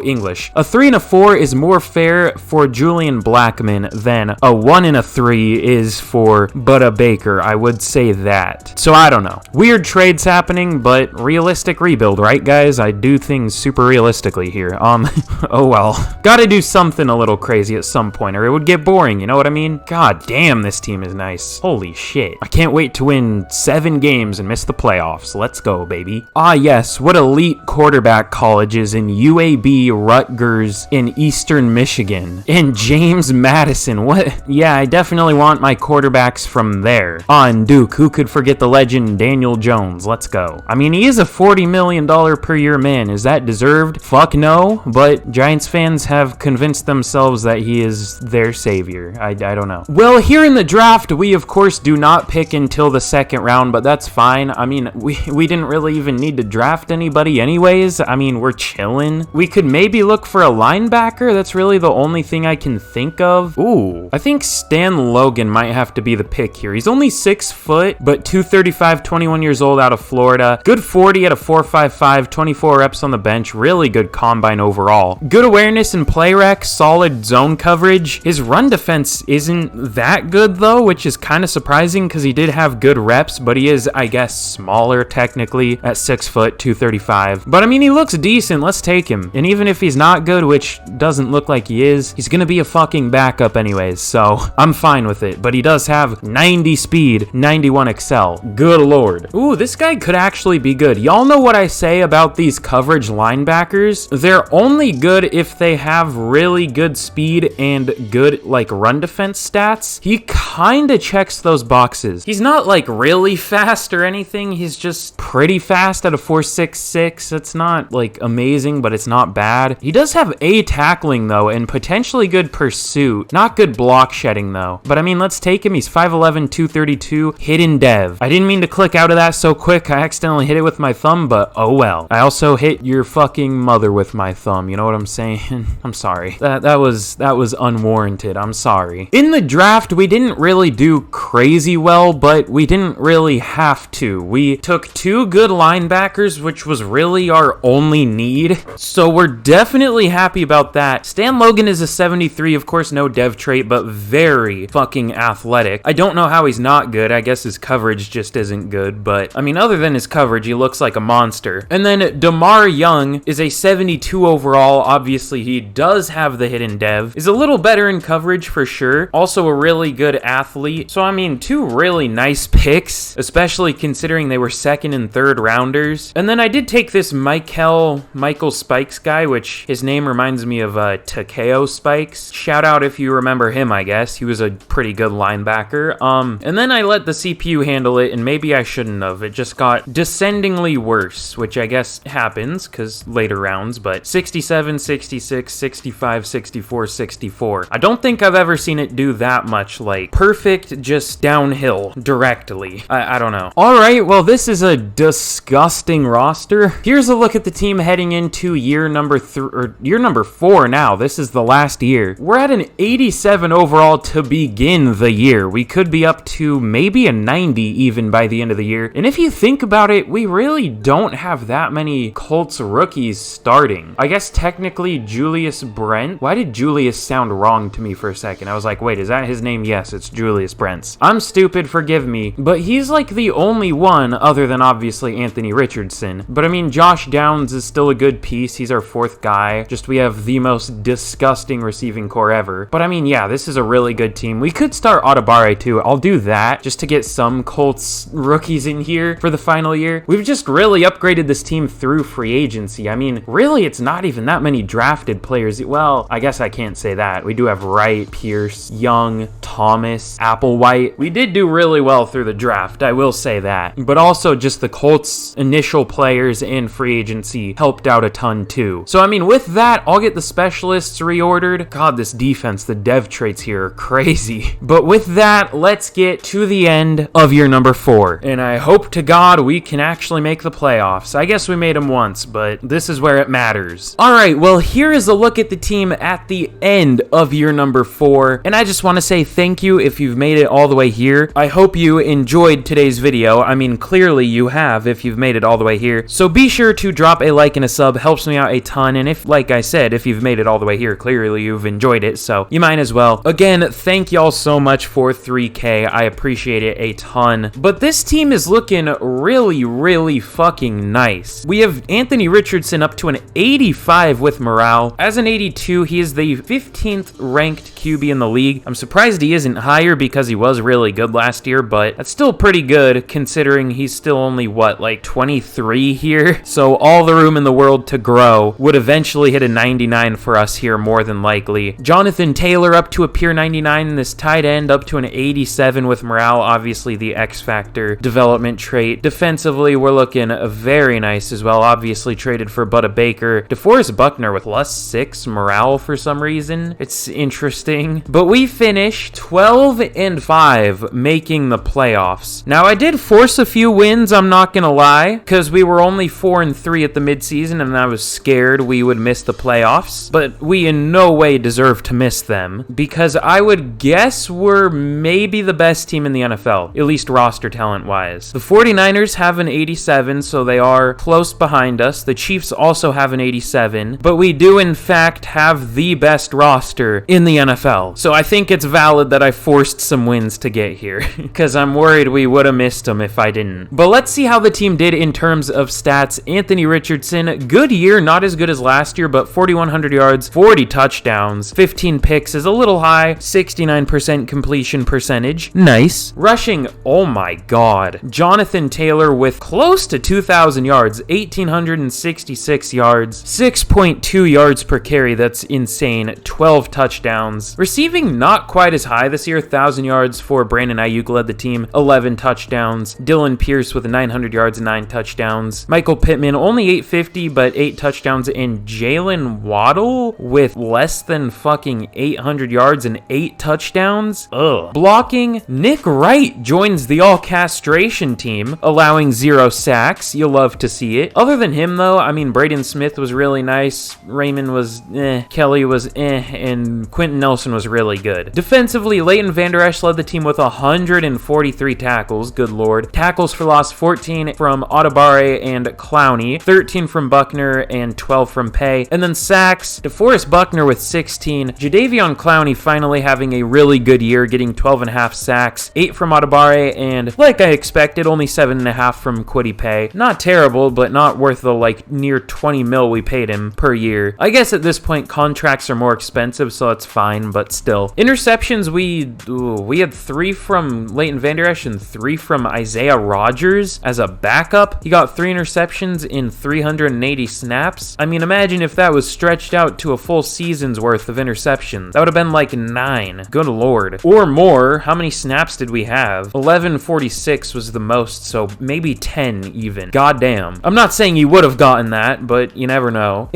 English. A 3 and a 4 is more fair for Julian Blackmon than a 1 and a 3 is for Budda Baker. I would say that. So I don't know. Weird trades happening, but realistic rebuild, right guys? I do things super realistically here. Oh well. Gotta do something a little crazy at some point or it would get boring, you know what I mean? God damn, this team is nice. Holy shit. I can't wait to win 7 games and miss the playoffs. Let's go, baby. Ah yes, what elite quarterback colleges in UAB, Rutgers, in Eastern Michigan, and James Madison. What? Yeah, I definitely want my quarterbacks from there. On Duke, who could forget the legend Daniel Jones? Let's go. I mean, he is a $40 million per year man. Is that deserved? Fuck no, but Giants fans have convinced themselves that he is their savior. I don't know. Well, here in the draft, we of course do not pick until the 2nd round, but that's fine. I mean, we didn't really even need to draft anybody anyways. I mean, we're chilling. We could maybe look for a linebacker. That's really the only thing I can think of. Ooh, I think Stan Logan might have to be the pick here. He's only 6 foot, but 235, 21 years old, out of Florida. Good 40 at a 4.55, 24 reps on the bench. Really good combine overall. Good awareness and play rec, solid zone coverage. His run defense isn't that good though, which is kind of surprising because he did have good reps, but he is, I guess, smaller technically at 6 foot, 235. But I mean, he looks decent. Let's take him. And even if he's not good, which doesn't look like he is, he's gonna be a fucking backup anyways, so I'm fine with it. But he does have 90 speed, 91 excel. Good lord. Ooh, this guy could actually be good. Y'all know what I say about these coverage linebackers? They're only good if they have really good speed and good, like, run defense stats. He kinda checks those boxes. He's not, like, really fast or anything. He's just pretty fast at a 4.66. It's not, like, amazing, but it's not bad. He does have A tackling, though, and potentially good pursuit. Not good block shedding, though. But, I mean, let's take him. He's 5'11", 232, hidden dev. I didn't mean to click out of that so quick. I accidentally hit it with my thumb, but oh well. I also hit your fucking mother with my thumb. You know what I'm saying? I'm sorry. That was unwarranted. I'm sorry. In the draft, we didn't really do crazy well, but we didn't really have to. We took 2 good linebackers, which was really our only only need. So we're definitely happy about that. Stan Logan is a 73, of course, no dev trait, but very fucking athletic. I don't know how he's not good. I guess his coverage just isn't good, but I mean, other than his coverage, he looks like a monster. And then DeMar Young is a 72 overall. Obviously, he does have the hidden dev. Is a little better in coverage for sure. Also a really good athlete. So I mean, two really nice picks, especially considering they were second and third rounders. And then I did take this Michael Spikes guy, which his name reminds me of Takeo Spikes. Shout out if you remember him, I guess. He was a pretty good linebacker. And then I let the CPU handle it, and maybe I shouldn't have. It just got descendingly worse, which I guess happens because later rounds, but 67, 66, 65, 64, 64. I don't think I've ever seen it do that much, like perfect, just downhill directly. I don't know. All right, well, this is a disgusting roster. Here's a look at the team heading into year number 4 now. This is the last year. We're at an 87 overall to begin the year. We could be up to maybe a 90 even by the end of the year. And if you think about it, we really don't have that many Colts rookies starting. I guess technically Julius Brent. Why did Julius sound wrong to me for a second? I was like, wait, is that his name? Yes, it's Julius Brents. I'm stupid, forgive me. But he's like the only one other than obviously Anthony Richardson. But I mean, Josh Downs is still a good piece. He's our fourth guy. Just we have the most disgusting receiving core ever. But I mean, yeah, this is a really good team. We could start Atabare too. I'll do that just to get some Colts rookies in here for the final year. We've just really upgraded this team through free agency. I mean, really, it's not even that many drafted players. Well, I guess I can't say that. We do have Wright, Pierce, Young, Thomas, Applewhite. We did do really well through the draft, I will say that. But also just the Colts initial players and free agency helped out a ton too. So I mean, with that, I'll get the specialists reordered. God, this defense, the dev traits here are crazy. But with that, let's get to the end of year number 4. And I hope to God we can actually make the playoffs. I guess we made them once, but this is where it matters. All right, well, here is a look at the team at the end of year number 4. And I just want to say thank you if you've made it all the way here. I hope you enjoyed today's video. I mean, clearly you have if you've made it all the way here. So be sure to drop a like and a sub. Helps me out a ton. And if, like I said, if you've made it all the way here, clearly you've enjoyed it. So you might as well. Again, thank y'all so much for 3K. I appreciate it a ton. But this team is looking really, really fucking nice. We have Anthony Richardson up to an 85 with morale. As an 82, he is the 15th ranked QB in the league. I'm surprised he isn't higher because he was really good last year, but that's still pretty good considering he's still only, what, like 23 here? So all the room in the world to grow. Would eventually hit a 99 for us here more than likely. Jonathan Taylor up to a pure 99, and this tight end up to an 87 with morale, obviously the X factor development trait. Defensively, we're looking very nice as well. Obviously traded for Budda Baker. DeForest Buckner with +6 morale for some reason. It's interesting. But we finished 12-5, making the playoffs. Now, I did force a few wins, I'm not gonna lie, because we were only 4-3 at the midseason, and I was scared we would miss the playoffs. But we in no way deserve to miss them, because I would guess we're maybe the best team in the NFL, at least roster talent-wise. The 49ers have an 87, so they are close behind us. The Chiefs also have an 87, but we do in fact have the best roster in the NFL. So I think it's valid that I forced some wins to get here, because I'm worried we would have missed them if I didn't. But let's see how the team did in terms of stats. Anthony Richardson, good year, not as good as last year, but 4,100 yards, 40 touchdowns, 15 picks is a little high, 69% completion percentage. Nice. Rushing, oh my god. Jonathan Taylor with close to 2,000 yards, 1,866 yards, 6.2 yards per carry. That's insane. 12 touchdowns. Receiving not quite as high this year, 1,000 yards for Brandon Ayuk led the team, 11 touchdowns. Dylan Pierce with 900 yards and 9 touchdowns. Michael Pittman only 850, but 8 touchdowns. And Jalen Waddle with less than fucking 800 yards and 8 touchdowns. Ugh. Blocking, Nick Wright joins the all-castration team, allowing 0 sacks. You'll love to see it. Other than him, though, I mean, Braden Smith was really nice. Raymond was Kelly was and Quentin Nelson was really good. Defensively, Offensively, Leighton Vander Esch led the team with 143 tackles. Good lord. Tackles for loss, 14 from Audibare and Clowney, 13 from Buckner, and 12 from Pay. And then sacks, DeForest Buckner with 16. Jadeveon Clowney finally having a really good year, getting 12.5 sacks, 8 from Audibare, and like I expected, only 7.5 from Kwity Paye. Not terrible, but not worth the like near 20 mil we paid him per year. I guess at this point contracts are more expensive, so it's fine, but still. Interceptions, we had 3 from Leighton Vander Esch and 3 from Isaiah Rodgers as a backup. He got 3 interceptions in 380 snaps. I mean, imagine if that was stretched out to a full season's worth of interceptions. That would have been like 9. Good lord. Or more. How many snaps did we have? 1146 was the most, so maybe 10 even. Goddamn. I'm not saying you would have gotten that, but you never know.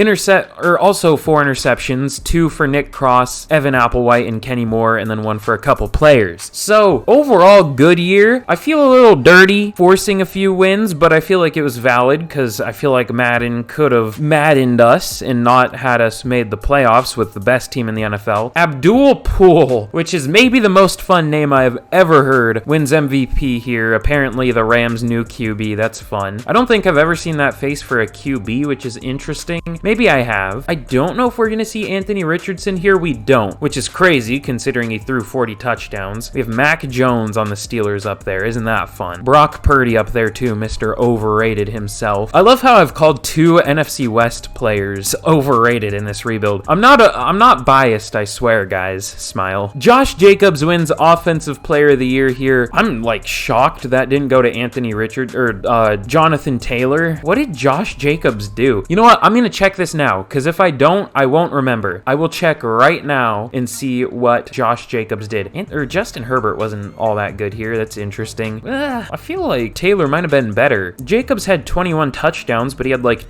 Also 4 interceptions, 2 for Nick Cross, Evan Applewhite, and Kenny Moore, and then 1 for a couple players. So, overall, good year. I feel a little dirty forcing a few wins, but I feel like it was valid because I feel like Madden could have maddened us and not had us made the playoffs with the best team in the NFL. Abdul Poole, which is maybe the most fun name I've ever heard, wins MVP here. Apparently the Rams' new QB. That's fun. I don't think I've ever seen that face for a QB, which is interesting. Maybe I have. I don't know if we're going to see Anthony Richardson here. We don't, which is crazy considering he threw 40 touchdowns. We have Mac Jones on the Steelers up there. Isn't that fun? Brock Purdy up there too, Mr. Overrated himself. I love how I've called 2 NFC West players overrated in this rebuild. I'm not biased, I swear, guys. Smile. Josh Jacobs wins Offensive Player of the Year here. I'm like shocked that didn't go to Anthony Richard or Jonathan Taylor. What did Josh Jacobs do? You know what? I'm gonna check this now, because if I don't, I won't remember. I will check right now and see what Josh Jacobs did. Or Justin Herbert wasn't all that good here. That's interesting. I feel like Taylor might have been better. Jacobs had 21 touchdowns, but he had like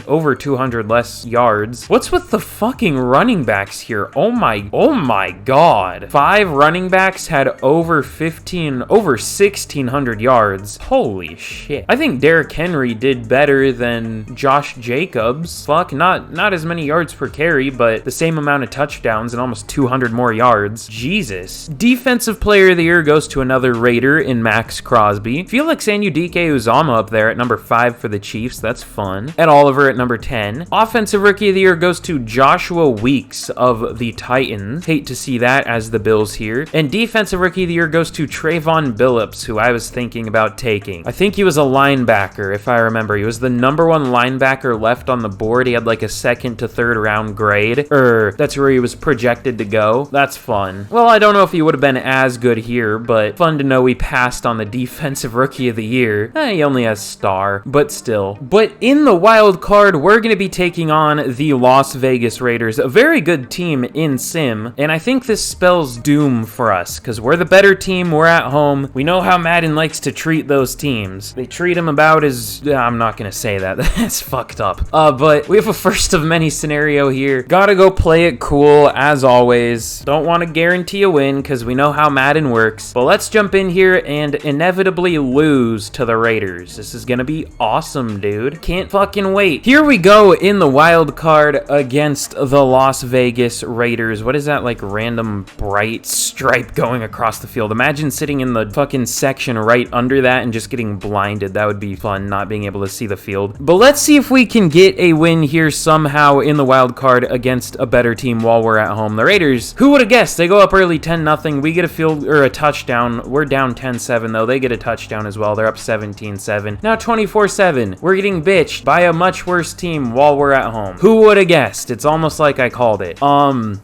over 200 less yards. What's with the fucking running backs here? Oh my god. 5 running backs had over 1,600 yards. Holy shit. I think Derrick Henry did better than Josh Jacobs. Fuck, not as many yards per carry, but the same amount of touchdowns and almost 200 more yards. Jesus. Defensive Player of the Year goes to another Raider in Max Crosby. Felix Anudike-Uzomah up there at number 5 for the Chiefs. That's fun. Ed Oliver at number 10. Offensive Rookie of the Year goes to Joshua Weeks of the Titans. Hate to see that as the Bills here. And Defensive Rookie of the Year goes to Trayvon Billups, who I was thinking about taking. I think he was a linebacker, if I remember. He was the number 1 linebacker left on the board. He had like a 2nd to 3rd round grade. That's where he was projected to go. That's fun. Well, I don't know if he would have been as good here, but fun to know we passed on the Defensive Rookie of the Year. He only has star, but still. But in the wild card, we're going to be taking on the Las Vegas Raiders, a very good team in Sim, and I think this spells doom for us, because we're the better team, we're at home. We know how Madden likes to treat those teams. They treat them about as... I'm not going to say that. That's fucked up. But we have a first of many scenario here. Gotta go play it cool, as always. Don't want to guarantee a win, because we know how Madden works. But let's jump in here and inevitably lose to the Raiders. This is gonna be awesome, dude. Can't fucking wait. Here we go in the wild card against the Las Vegas Raiders. What is that, like, random bright stripe going across the field? Imagine sitting in the fucking section right under that and just getting blinded. That would be fun, not being able to see the field. But let's see if we can get a win here somehow in the wild card against a better team while we're at home. The Raiders, who would have guessed? They go up early 10-0. We get a field or a touchdown. We're down 10-7 though. They get a touchdown as well. They're up 17-7. Now 24-7. We're getting bitched by a much worse team while we're at home. Who would have guessed? It's almost like I called it.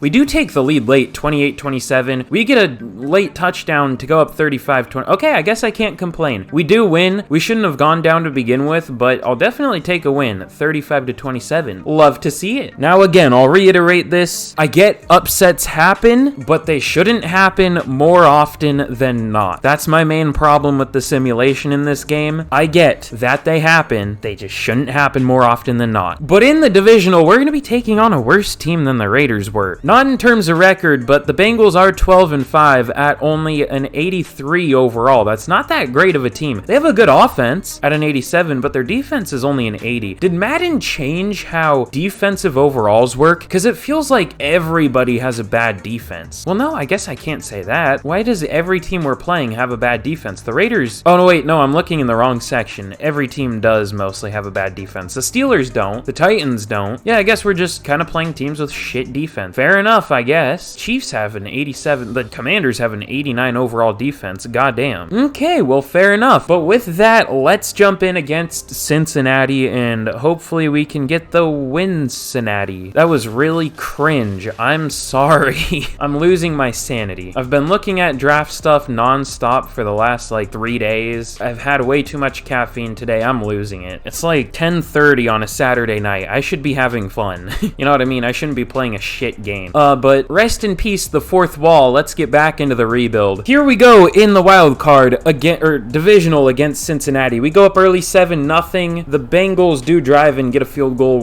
We do take the lead late, 28-27. We get a late touchdown to go up 35-20. Okay, I guess I can't complain. We do win. We shouldn't have gone down to begin with, but I'll definitely take a win. 35-27. Love to see it. Now again, I'll reiterate this. I get upsets happen, but they shouldn't happen more often than not. That's my main problem with the simulation in this game. I get that they happen. They just shouldn't happen more often than not. But in the divisional, we're going to be taking on a worse team than the Raiders were. Not in terms of record, but the Bengals are 12-5 at only an 83 overall. That's not that great of a team. They have a good offense at an 87, but their defense is only an 80. Did Madden change how defensive overalls work? Because it feels like everybody has a bad defense. Well, no, I guess I can't say that. Why does every team we're playing have a bad defense? The Raiders... Oh, no, wait, no, I'm looking in the wrong section. Every team does mostly have a bad defense. The Steelers don't. The Titans don't. Yeah, I guess we're just kind of playing teams with shit defense. Fair enough, I guess. Chiefs have an 87... The Commanders have an 89 overall defense. Goddamn. Okay, well, fair enough. But with that, let's jump in against Cincinnati, and hopefully we can get the win, Cincinnati. That was really cringe. I'm sorry. I'm losing my sanity. I've been looking at draft stuff non-stop for the last, like, 3 days. I've had way too much caffeine today. I'm losing it. It's like 10:30 on a Saturday night. I should be having fun. You know what I mean? I shouldn't be playing a shit game. But rest in peace, the fourth wall. Let's get back into the rebuild. Here we go in the wild card again, or divisional against Cincinnati. We go up early 7-0. The Bengals do drive and get a field goal.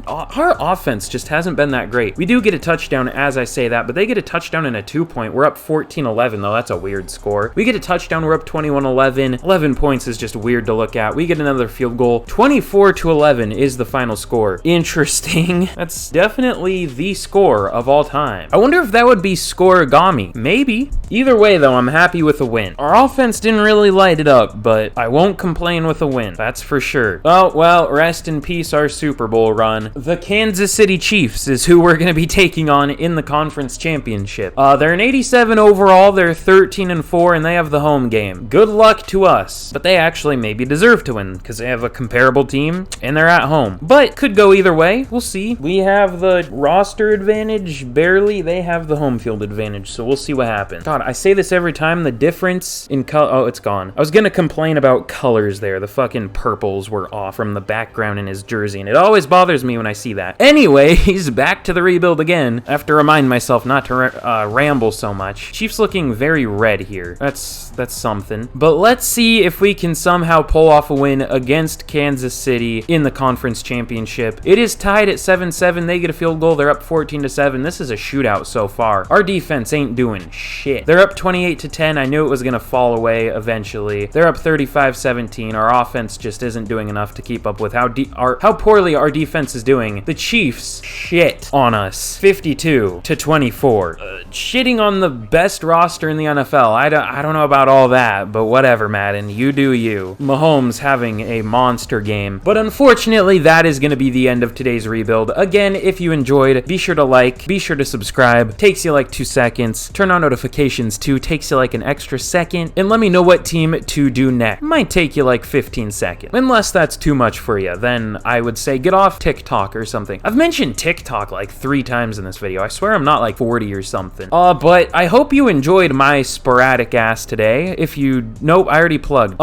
Our offense just hasn't been that great. We do get a touchdown as I say that, but they get a touchdown and a 2-point. We're up 14-11 though. That's a weird score. We get a touchdown. We're up 21-11. 11 points is just weird to look at. We get another field goal. 24-11 is the final score. Interesting. That's definitely the score of all time. I wonder if that would be scoregami. Maybe. Either way though, I'm happy with a win. Our offense didn't really light it up, but I won't complain with a win. That's for sure. Oh, well, rest in peace our Super Bowl run. The Kansas City Chiefs is who we're going to be taking on in the conference championship. They're an 87 overall. They're 13-4, and they have the home game. Good luck to us. But they actually maybe deserve to win because they have a comparable team and they're at home. But could go either way. We'll see. We have the roster advantage, barely. They have the home field advantage, so we'll see what happens. God, I say this every time. The difference in color... Oh, it's gone. I was going to complain about colors there. The fucking purples were off from the background in his jersey, and it always bothers me when I see that. Anyways, back to the rebuild again. I have to remind myself not to ramble so much. Chiefs looking very red here. That's something. But let's see if we can somehow pull off a win against Kansas City in the conference championship. It is tied at 7-7. They get a field goal. They're up 14-7. This is a shootout so far. Our defense ain't doing shit. They're up 28-10. I knew it was going to fall away eventually. They're up 35-17. Our offense just isn't doing enough to keep up with how poorly our defense is doing. The Chiefs shit on us 52-24. Shitting on the best roster in the NFL. I don't know about all that, but whatever, Madden. You do you. Mahomes having a monster game. But unfortunately, that is going to be the end of today's rebuild. Again, if you enjoyed, be sure to like, be sure to subscribe. Takes you like 2 seconds. Turn on notifications too. Takes you like an extra second. And let me know what team to do next. Might take you like 15 seconds. Unless that's too much for you, then I would say get off TikTok or something. I've mentioned TikTok like 3 times in this video. I swear I'm not like 40 or something. But I hope you enjoyed my sporadic ass today. If you... Nope, I already plugged.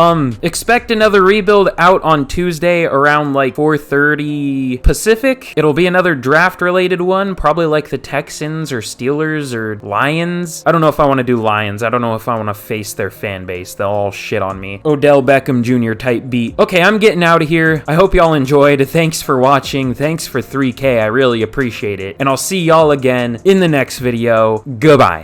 Expect another rebuild out on Tuesday around like 4:30 Pacific. It'll be another draft related one, probably like the Texans or Steelers or Lions. I don't know if I want to do Lions. I don't know if I want to face their fan base. They'll all shit on me. Odell Beckham Jr. type beat. Okay, I'm getting out of here. I hope y'all enjoyed. Thanks for watching. Thanks for 3K. I really appreciate it. And I'll see y'all again in the next video. Goodbye.